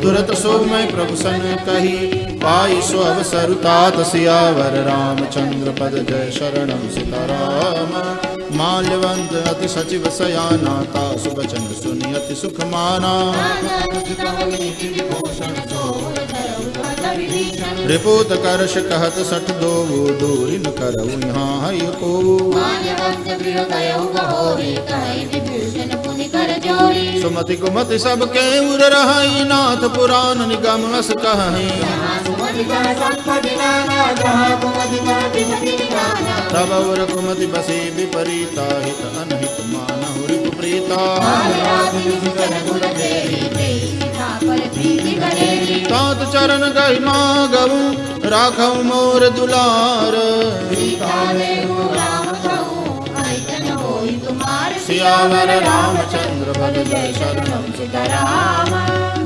तुरत सो मैं प्रभु सन कही, पाई सो अवसर तात। सियावर रामचंद्र पद जय शरणम सीताराम। माल्यवंत अति सचिव सयाना, तासु बचन सुनि अति सुख माना। रिपोत करश कहत सठ दोवो, दूरी न करऊ यहाँ है को। सुमति कुमति सब के उर रहाई, नाथ पुराण निगम अस कहीं। तब उर कुमति बसे विपरीता, हित अनहित मानहु रिपु प्रीता। तात चरण गई मागऊ, राखऊ मोर दुलार। सियावर रामचंद्र बद जय शरणम सीताराम।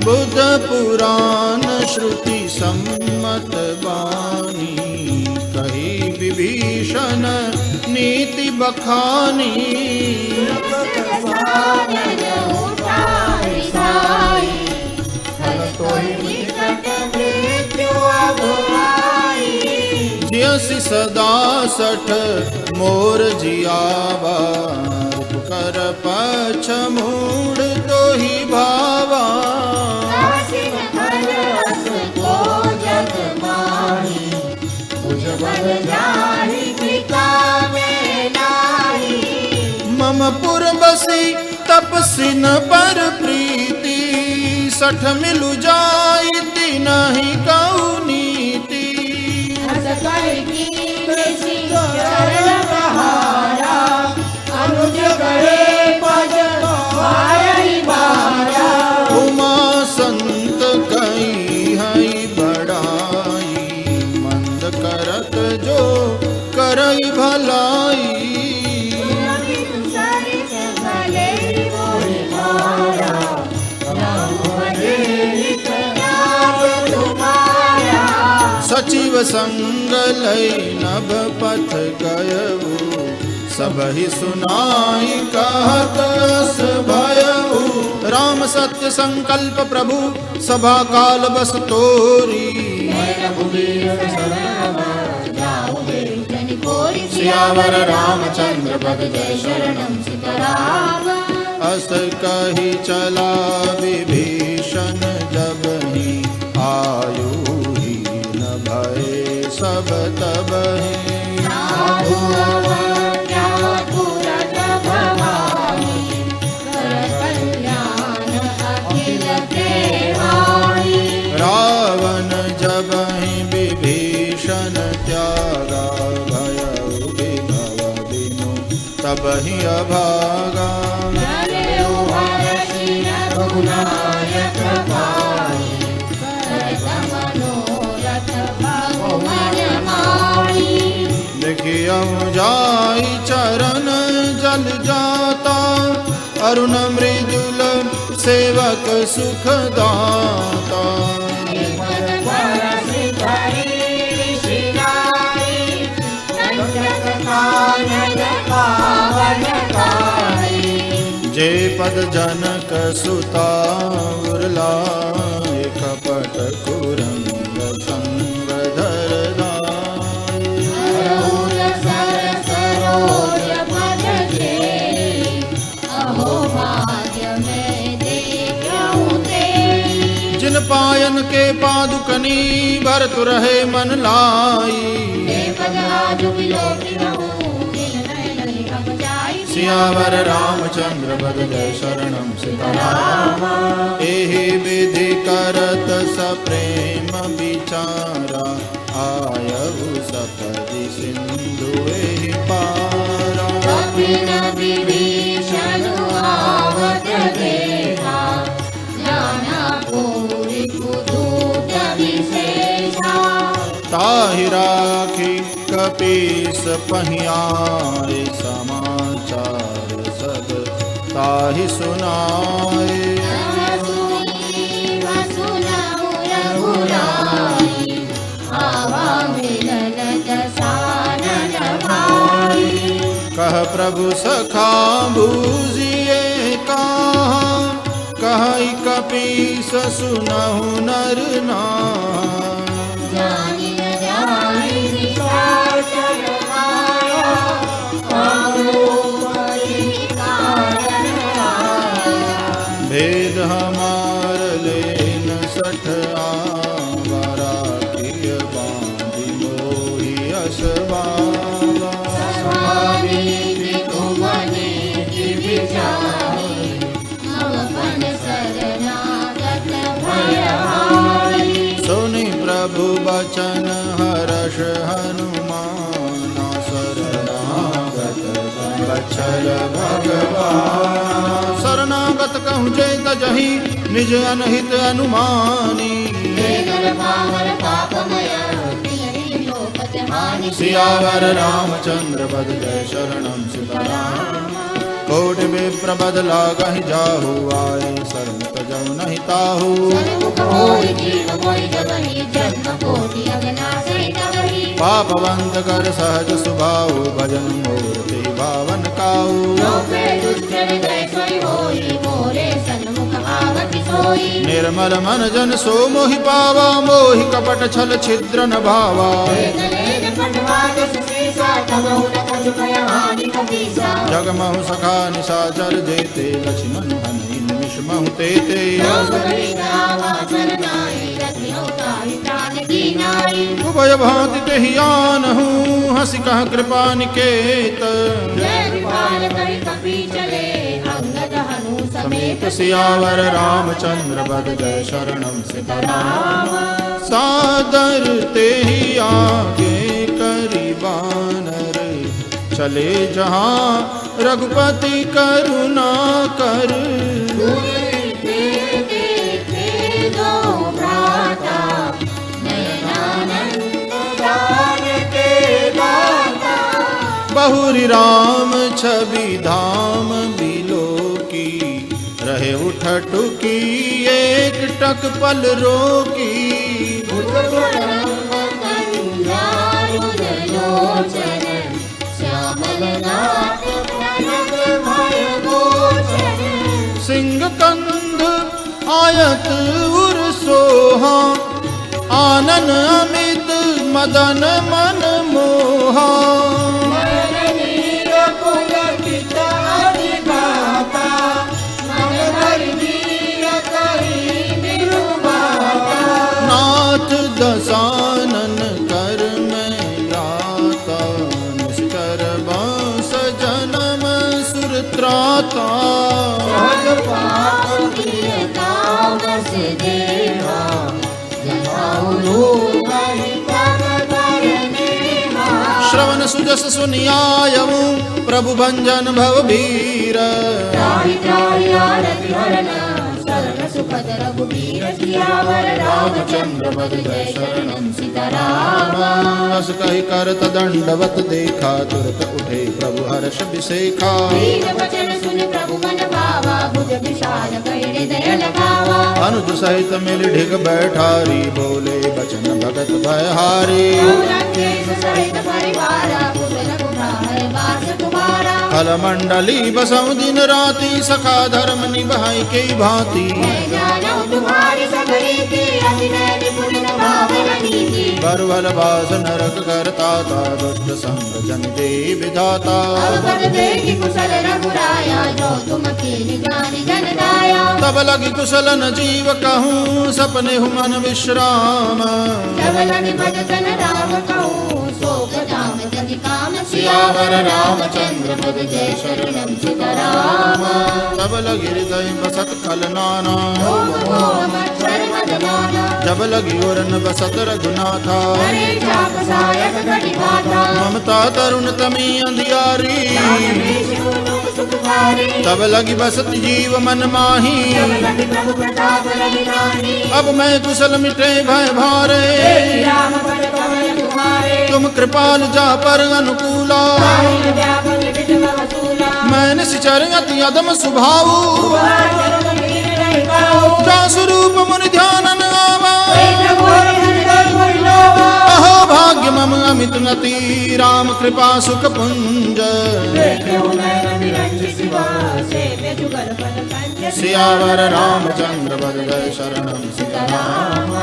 बुद्ध पुराण श्रुति सम्मत बानी, कही विभीषण नीति बखानी। जियसि सदा सठ मोर जियावा, कर पछ मूढ़ तो ही भावा। मम पुर बसी तपसिन पर प्रीति, सठ मिलु जाई नहीं कऊ नीति। उमा संत कई हई बड़ाई, मंद करत जो करई भलाई। सचिव संग लय नभ पथ गयऊ, सबहि सुनाई कहत अस भयऊ। राम सत्य संकल्प प्रभु, सभा काल बस तोरी। सियावर रामचंद्र बद जय शरणम सीताराम। हस कही चला विभीषण जब ही आयु ही न भय सब तब ही साधु अवज्ञा तुरत भवानी कर कल्याण अखिल देवानी रावण जब ही विभीषण त्यागा भय विभव बिनु तब ही अभागा रघुनायक पाई करत मनोरथ भगवान माई देखियो जाई चरण जल जाता अरुण मृदुल सेवक सुख दाता जे पद जनक सुता उर्लाए कपट कुरंग संग धर सरोज पद जेरी अहो भाग्य में देखऊं तेरी जिन पायन के पादुकनी भरत रहे मन लाई ते पद आजु विलोकी रहूं सियावर रामचंद्र बद जय शरणम सीताराम एहि विधि करत सप्रेम विचारा आयु सपदि सिंधु एहि पारा कपिल विभीषण आवत देखा जाना पूरी कुदूत विशेषा ताहि राखी कपीस पहियाए समाचार सब ताहि सुनाए कह प्रभु सखा बूझिए कहा कहि कपीस सुनहु नर नाम भेद हमार लेन सठ आवरा किय बांधि मोहि असबावा सुनि प्रभु बचन हर्ष हनुमाना शरणागत बचल भगवान शरणागत कहूँ जे तजहि निज अनहित अनुमानी सियावर रामचंद्र बद जय शरणम सीताराम कोटि विप्र बदला कहीं जाहु आए शरण तजहु नहीं ताहु पापवंत कर सहज सुभाऊ भजन मूर्ति भावन काऊ निर्मल मन जन सो मोहि पावा मोहि कपट छल छिद्र न भावा जगमहु सखा निशाचर जेते लक्ष्मण हनि निमिष महु तेते उभय भांति तेहि आनहु हंसी कह कृपा निकेत समेत सियावर रामचंद्र बद जय शरणम सीताराम सादर तेहि आगे करी बानर चले जहाँ रघुपति करुणा कर बहुरी राम छवि धाम बिलो की रहे उठटुकी एक टक पल रोकी सिंह कंध आयत उर सोहा आनन अमित मदन मन मोहा त्राता। सहज पाप कीता बस देवा, जताऊ लोग तब करनेहा। श्रवण सुजस सुनियायऊ प्रभु भंजन भव भीर। त्राहि त्राहि आरति हरण, शरण सुखद रघुबीर। सियावर रामचंद्र पद जय शरणम सीताराम। अस कहि करत दंडवत देखा, तुरत उठे प्रभु हर्ष विसेखा। दीन वचन सुन प्रभु मन भावा, भुज विशाल कहि हृदय लगावा। अनुज सहित मिल ढिग बैठारी, बोले बचन भगत भयहारी। लंकेश सहित परिवारा, पुर रघुराई वास तुम्हारा। फल मंडली बसऊ दिन राति, सखा धर्म निभाई के भांति। मैं जानू तुम्हारी सब रीति, अतिनय निपुण भावन नीति। बरबल बास नरक करता था, दुष्ट संग जन दे विधाता। अवगत देखि कुशल रघुराया, जो तुम कीन्हि जानि जन दाया। तब लगी कुशल न जीव कहूँ, सपने हु मन विश्राम। तब लगी भजन राम कहूँ, शोक जाम जनि काम। सियावर रामचंद्र पद जय शरणम सीताराम। तब लगी हृदय बसत खल नाना, रोम रोम मच्छर मदमाना। जब लगी ओरन बसत रघुनाथा। हरे चाप सायक घटी माता, ममता तरुण तमी अंधियारी। विष्णु लोक सुखकारी। तब लगी बसत जीव मन माही, तब लगी प्रभु प्रताप रघुरानी। अब मैं कुशल मिटे भय भारे। हे राम पद कमल तुम्हारे, तुम कृपाल जा पर अनुकूला। ताहि व्यापक विधि वसूला। मैं निश्चर अति अदम स्वभाव, चरण लीन रहि काहू। जा स्वरूप मुनि ध्यानन आवा। प्रभु हरि हरि लोवा। अहो भाग्य मम अमित नति, राम कृपा सुख पुंज। देखहु नयन निरंजन शिवा, सेव्य जुगल पद कंज। सियावर रामचंद्र पद जय शरणम सीताराम।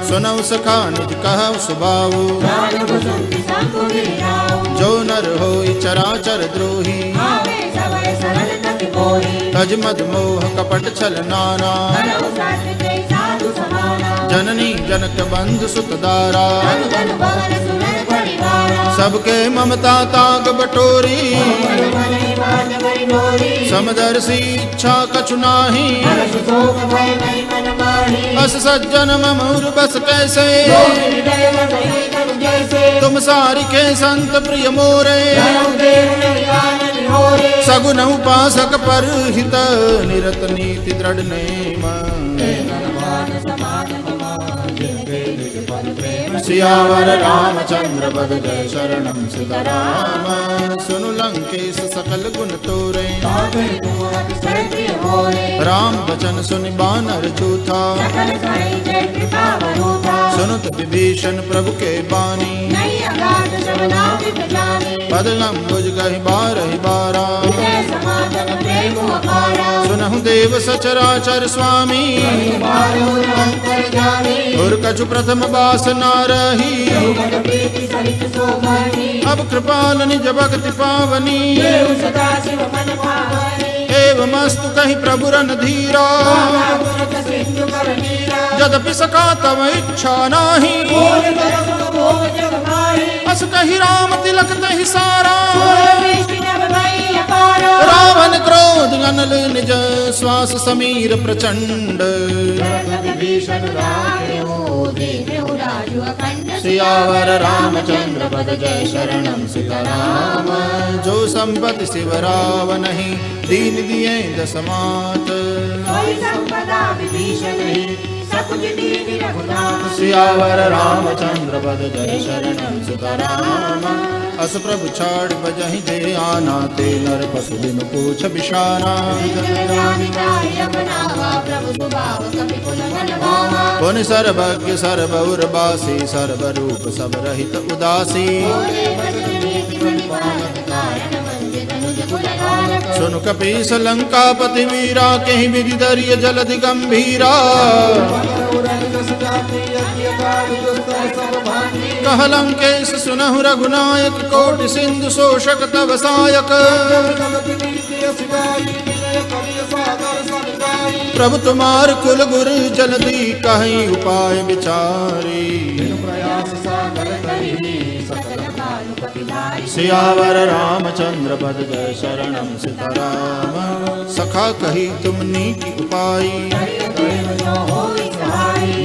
सुनऊ सखा निज कहु सुभाऊ, जानु बसंति संग वीराऊ। जो नर होई चराचर द्रोही। आवे सबय सरल तति मोहि, तज मद मोह कपट छल नाना। हरहु सात्विक साधु समाना। जननी जनक बंधु सुत दारा। धनु धनु भवन सुनन परिवारा। सबके ममता ताग बटोरी। मन मन निवाज बरि डोरी। समदर्शी इच्छा कछु नाही, हर्ष शोक भय नहीं मन माही। अस सज्जन ममूर बस कैसे। हृदय बसई तनु जैसे, तुम सारि के संत प्रिय मोरे। धर्म देव नहीं आनन होरे। सगुन उपासक पर हित, निरत नीति दृढ़ नेम। धनवान समाज कुमार, जिनके निज पद प्रेम। सियावर रामचंद्र पद जय शरणम सीताराम। सुनु लंकेश सकल गुण तोरे, ताके तुम अति प्रिय होरे। राम बचन सुनि बानर जूथा। सकल साई जय कृपा वरूथा। सुनुत विभीषण प्रभु के बानी, नहीं अगाध सबनाम जाने। पद अम्बुज गहि बारहि बारा। विजय समागम प्रेम अपारा। सुनहु देव सचराचर स्वामी, बारो अंतर जाने। और कछु प्रथम बास न रही। भगत प्रीति सहित सोमनी, अब कृपाल निज भक्ति पावनी। देव सदा शिव मन भावनी। एवमस्तु कहि प्रभु रन धीरा, बाला गुरत सिंधु कर नीरा। यद्यपि सका तव इच्छा नाही। भोग तरस भोग जग माही। अस कहि राम तिलक तहि सारा। सोय वृष्टि नभ भई अपारा। रावण क्रोध अनल निज, श्वास समीर प्रचंड। विभीषण राखेहु, देखेहु राजु अखंड। सियावर रामचंद्र पद जय शरणम सीताराम। जो संपत्ति शिव रावनहि, दीन दिए दसमात। सोई संपदा विभीषण ही, सकुच दीन रघुनाथ। सियावर रामचंद्र पद जय शरणम सीताराम। अस प्रभु छाड़ बजहि जे आना, ते नर पशु बिनु पूछ बिशाना। प्रभु सुभाव कपि कुल मन भावा। पुन सर्वज्ञ सर्वउर्वासी, सर्वरूप सब रहित उदासी। बोले बचन नीति बलि पालक, कारण मंदिर अनुज कुल धारक। सुन कपीस लंकापति वीरा, कहि विधि दरिय जलधि गंभीरा। कह लंकेश सुनहु रघुनायक, कोटि सिंधु शोषक तव सायक। प्रभु तुम्हार कुल गुरु, जल्दी कहीं उपाय विचारी। प्रयास सागर करी, सकल भानु पतिधारी। सियावर रामचंद्र पद जय शरणम सीताराम। सखा कही तुमनी की उपाई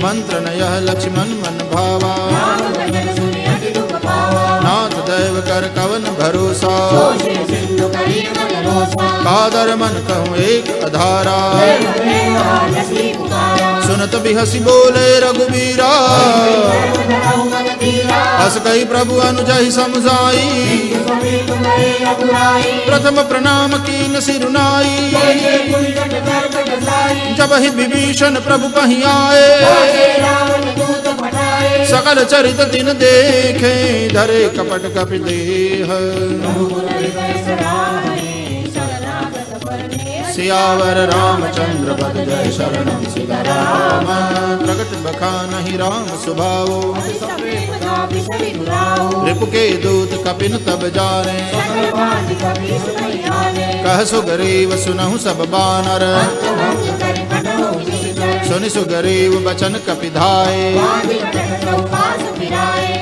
मंत्र न यह लक्ष्मण मन भावा। नाथ दैव कर कवन भरोसा कादर मन कहूँ एक अधारा। सुनत बिहसी बोले रघुबीरा हस कही प्रभु अनुजहि समझाई। प्रथम प्रणाम कीन सिरुनाई जब ही विभीषण प्रभु पही आए। सकल चरित दिन देखे धरे कपट कपि देह। सियावर रामचंद्र पद जय शरणम सीताराम। प्रगट बखानहि राम सुभाओ रिपु के दूत कपिन तब जाने। कह सुग्रीव सुनहु सब बानर सुनि सुग्रीव बचन कपि धाये।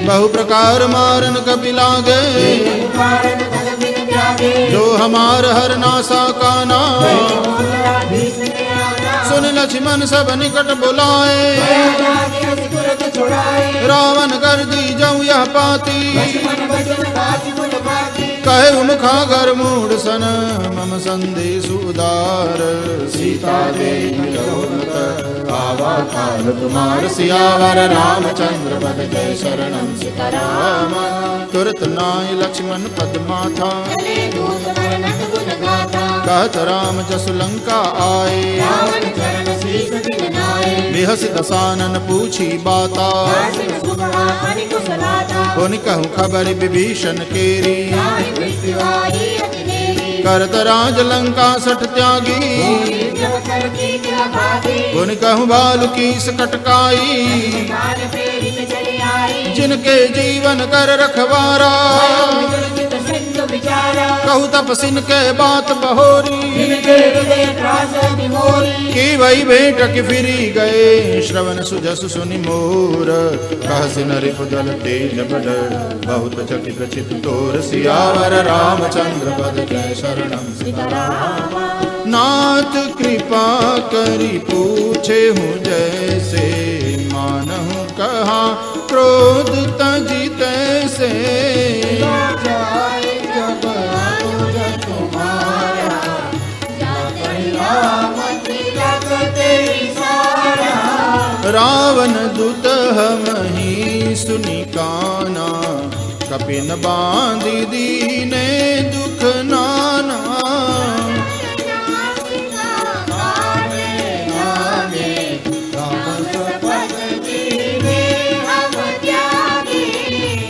बहु प्रकार मारन कपि लागे जो हमार हर नासा काना। सुन लक्ष्मण सब निकट बुलाए रावण कर दी जाऊं यह पाती। कहे मुखागर मूढ़ सन मम संदेश उदार। सीता देवी आवा काल तुम्हार। सियावर रामचंद्र पद जय शरणम सीताराम। तुरत नाय लक्ष्मण पद माथा कहत राम जसु लंका आए। बिहस दसानन पूछी बाता उन कहूँ खबर विभीषण केरी। करत राज लंका सठ त्यागी उन कहूँ बालु की सकटकाई। जिनके जीवन कर रखवारा कहू तपसिन के बात बहोरी। की वही भेंट की फिरी गए श्रवण सुजस सुनि मोर। कहसिन रिपुदल तेज बड़ बहुत चकित चित तोर। सियावर रामचंद्र पद जय शरणम सीताराम। नाथ कृपा करी पूछे हूँ जैसे मानहु कहा क्रोध तजी तैसे। रावण दुत हमहि सुनि काना कपिन बांधि दीने दुख नाना।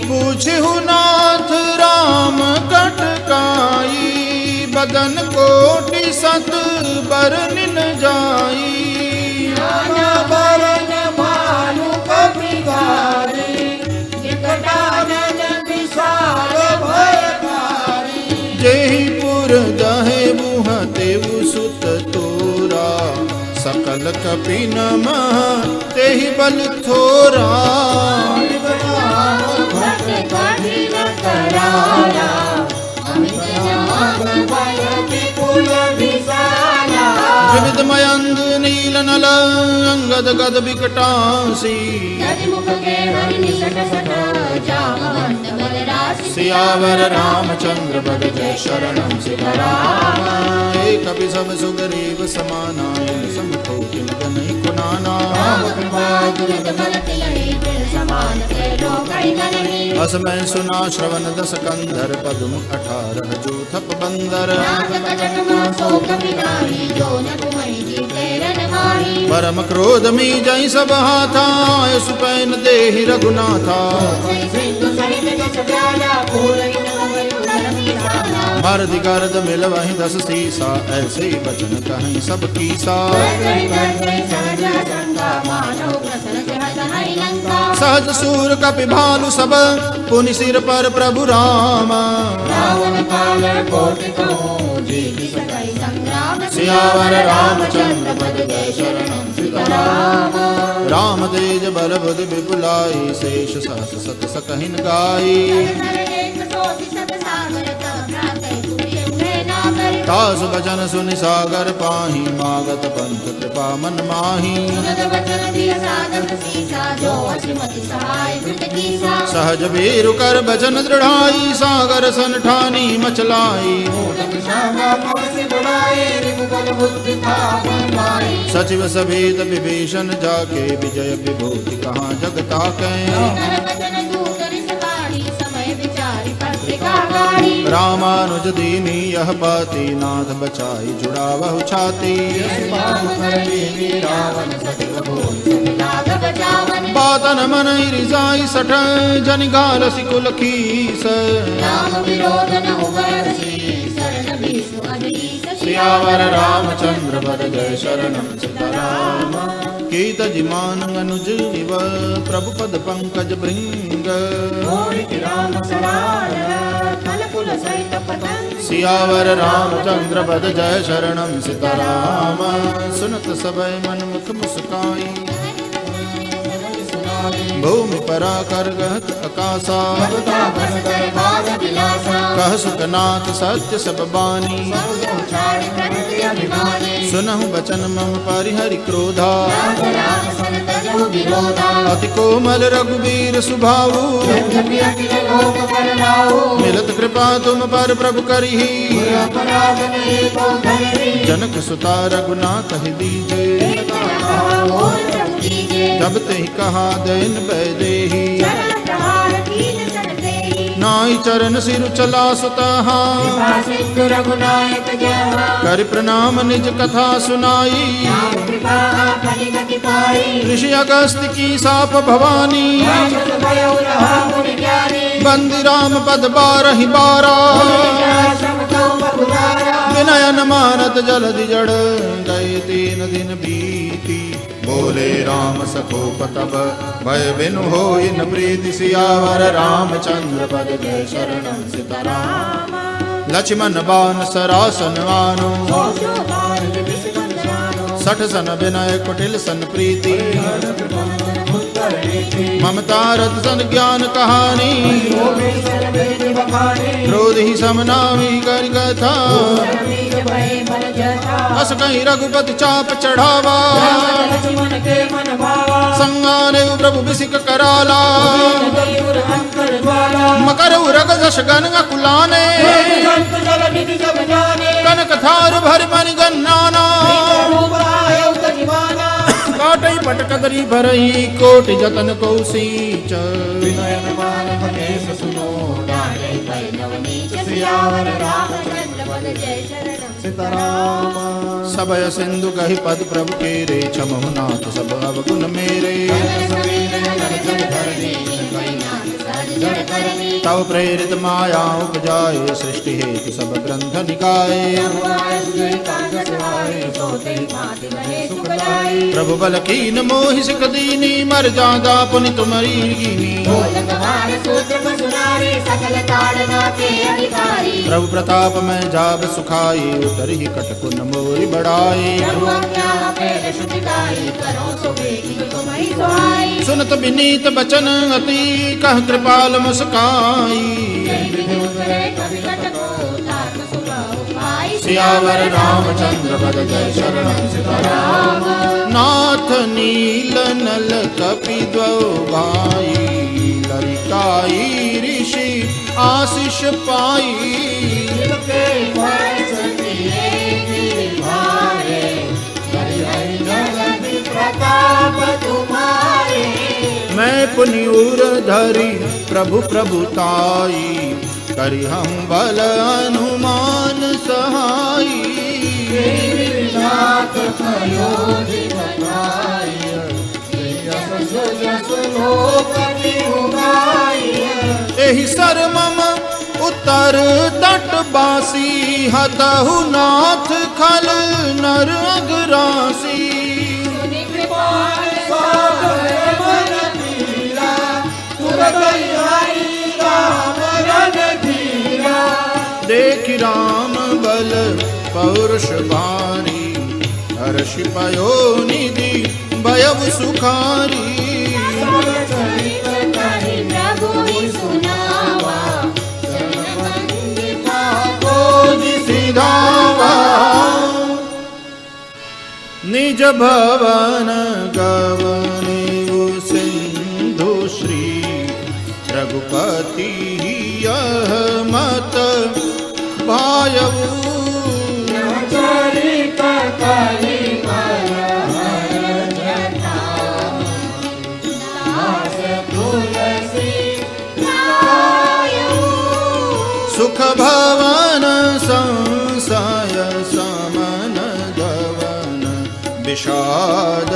पूछहु नाथ राम कटकाई बदन कोटि सत बरनिन जाई। जेहि पुर दहे बुह तेउ सुत तोरा। सकल कपिन मह तेहि बल थोरा। विविध मयंग नील नल अंगद गद विकटासी। सियावर रामचंद्र पद जय शरणम सीताराम। एक कपि सब सुग्रीव समाना समको नहीं कुनाना। अस मैं सुना श्रवण दस कंधर पद्म 18 जो थप बंदर। परम क्रोध मी जय सब हाथा सुपैन देहि रघुनाथा। मर्द गर्द मिल वहीं 10 सीसा ऐसे बचन कहीं सब कीसा। सहज सूर कपि भालु सब पुनि सिर पर प्रभु राम। सियावर रामचंद्र पद जय शरणम सीताराम। राम तेज बल बुद्धि विपुलाई शेष सहस सत सकहिन गाई। कोटि सत सागर तब भ्राते तुझे उन्हें नागर तासु बचन सुनि सागर पाहि मागत पंथ कृपा मन माहि सुनत वचन दिय साधक सीसा जो असिमति सहाय वृत कीसा सहज वीरु कर बचन दृढ़ाई सागर सन ठानी मचलाई सचिव सभेद विभीषण जाके विजय विभूति कहाँ जग ताकै रामानुज दीनी यह बाती नाथ बचाई जुड़ावहु छाती बातन मन रिजाई सठ जन गाल सिकुल खीस सियावर रामचंद्र पद जय शरणम सीताराम कीत जिमान अनुज इव प्रभु पद पंकज भृंग सियावर रामचंद्र पद जय शरणम सीताराम सुनत सबय मन मुख मुस्काई भूमि परा कर गहत आकाशा कह सुखनाथ सत्य सब बानी सुनहु बचन मम परिहरि क्रोधा अति कोमल रघुबीर सुभाऊ मिलत कृपा तुम पर प्रभु करिहि जनक सुता रघुनाथ कहि दीजे जब ते कहा दैन बैदेही नाई चरण सिर चला सुतहा कर प्रणाम निज कथा सुनाई ऋषि अगस्त्य की साप भवानी बंदी राम पद बारहि बारा विनयन मानत जलधि जड़ गए 3 दिन बीती बोले राम सकोप तब भय बिनु होई न प्रीति सियावर रामचंद्र पद जय शरणम सीताराम लक्ष्मण बान सरासन मानो सठ सन विनय कुटिल सन प्रीति ममता रत सन ज्ञान कहानी क्रोध ही समनामी कर कथा अस कहीं रघुपति चाप चढ़ावा संगाने प्रभु बिसिक कराला मकर उरग जश गन कुलाने कनक थार भर मन गन्नाना काटई पटकदरी भरही कोटि जतन कौसीच विनयन मान महेश सुनो डाले भय नवनीच सियावर रामचंद्र पद जय शरणम सीताराम सबय सिंधु कहि पद प्रभु के रे छमहु नाथ सब अवगुण मेरे तव प्रेरित माया उपजाए सृष्टि हेतु सब ग्रंथ निकाय प्रभु बल कीन मोहि सिख दीनी मर जादा पुनि तुम्हारी कीनी प्रभु प्रताप में जाब सुखाई उतर ही कटकुन मोरी बढ़ाई सुनत विनीत बचन अति कह कृपाल मुस्काई सियावर रामचंद्र पद जय शरणम सीताराम नाथ नील नल कपि द्वौ भाई ललिकाई ऋषि आशीष पाई मैं पुनियूर धरी प्रभु प्रभुताई करि हम बल अनुमान सहाई एहि सर मम उत्तर तट बासी हतहु नाथ खल नर अगरासी देख राम बल पौरुष भारी हर्ष पयो निधि भयउ सुखारी निज भवन गवनेउ सिंधु श्री रघुपति यह मत भायऊ चरित कलि मल हर जटा दास तुलसी लायऊ सुख भवन संशय समन गवन विषाद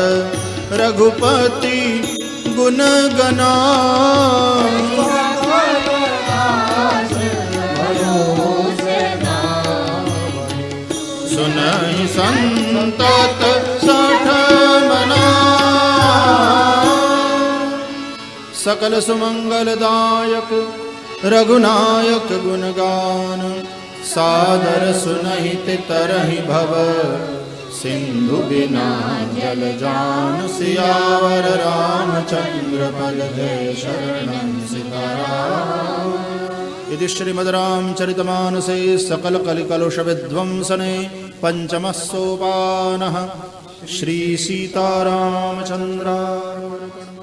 रघुपति गुण गना सुनहि संतत सठ मना सकल सुमंगलदायक रघुनायक गुणगान सादर सुनहि तरहि भव सिंधु बिना जल जान सियावर रामचंद्र पल जय शरणं सीताराम। इति श्रीमद्रामचरितमानसे सकल कलिकलुष विध्वंसने पंचमः सोपानः श्री सीतारामचंद्रार्पणम्।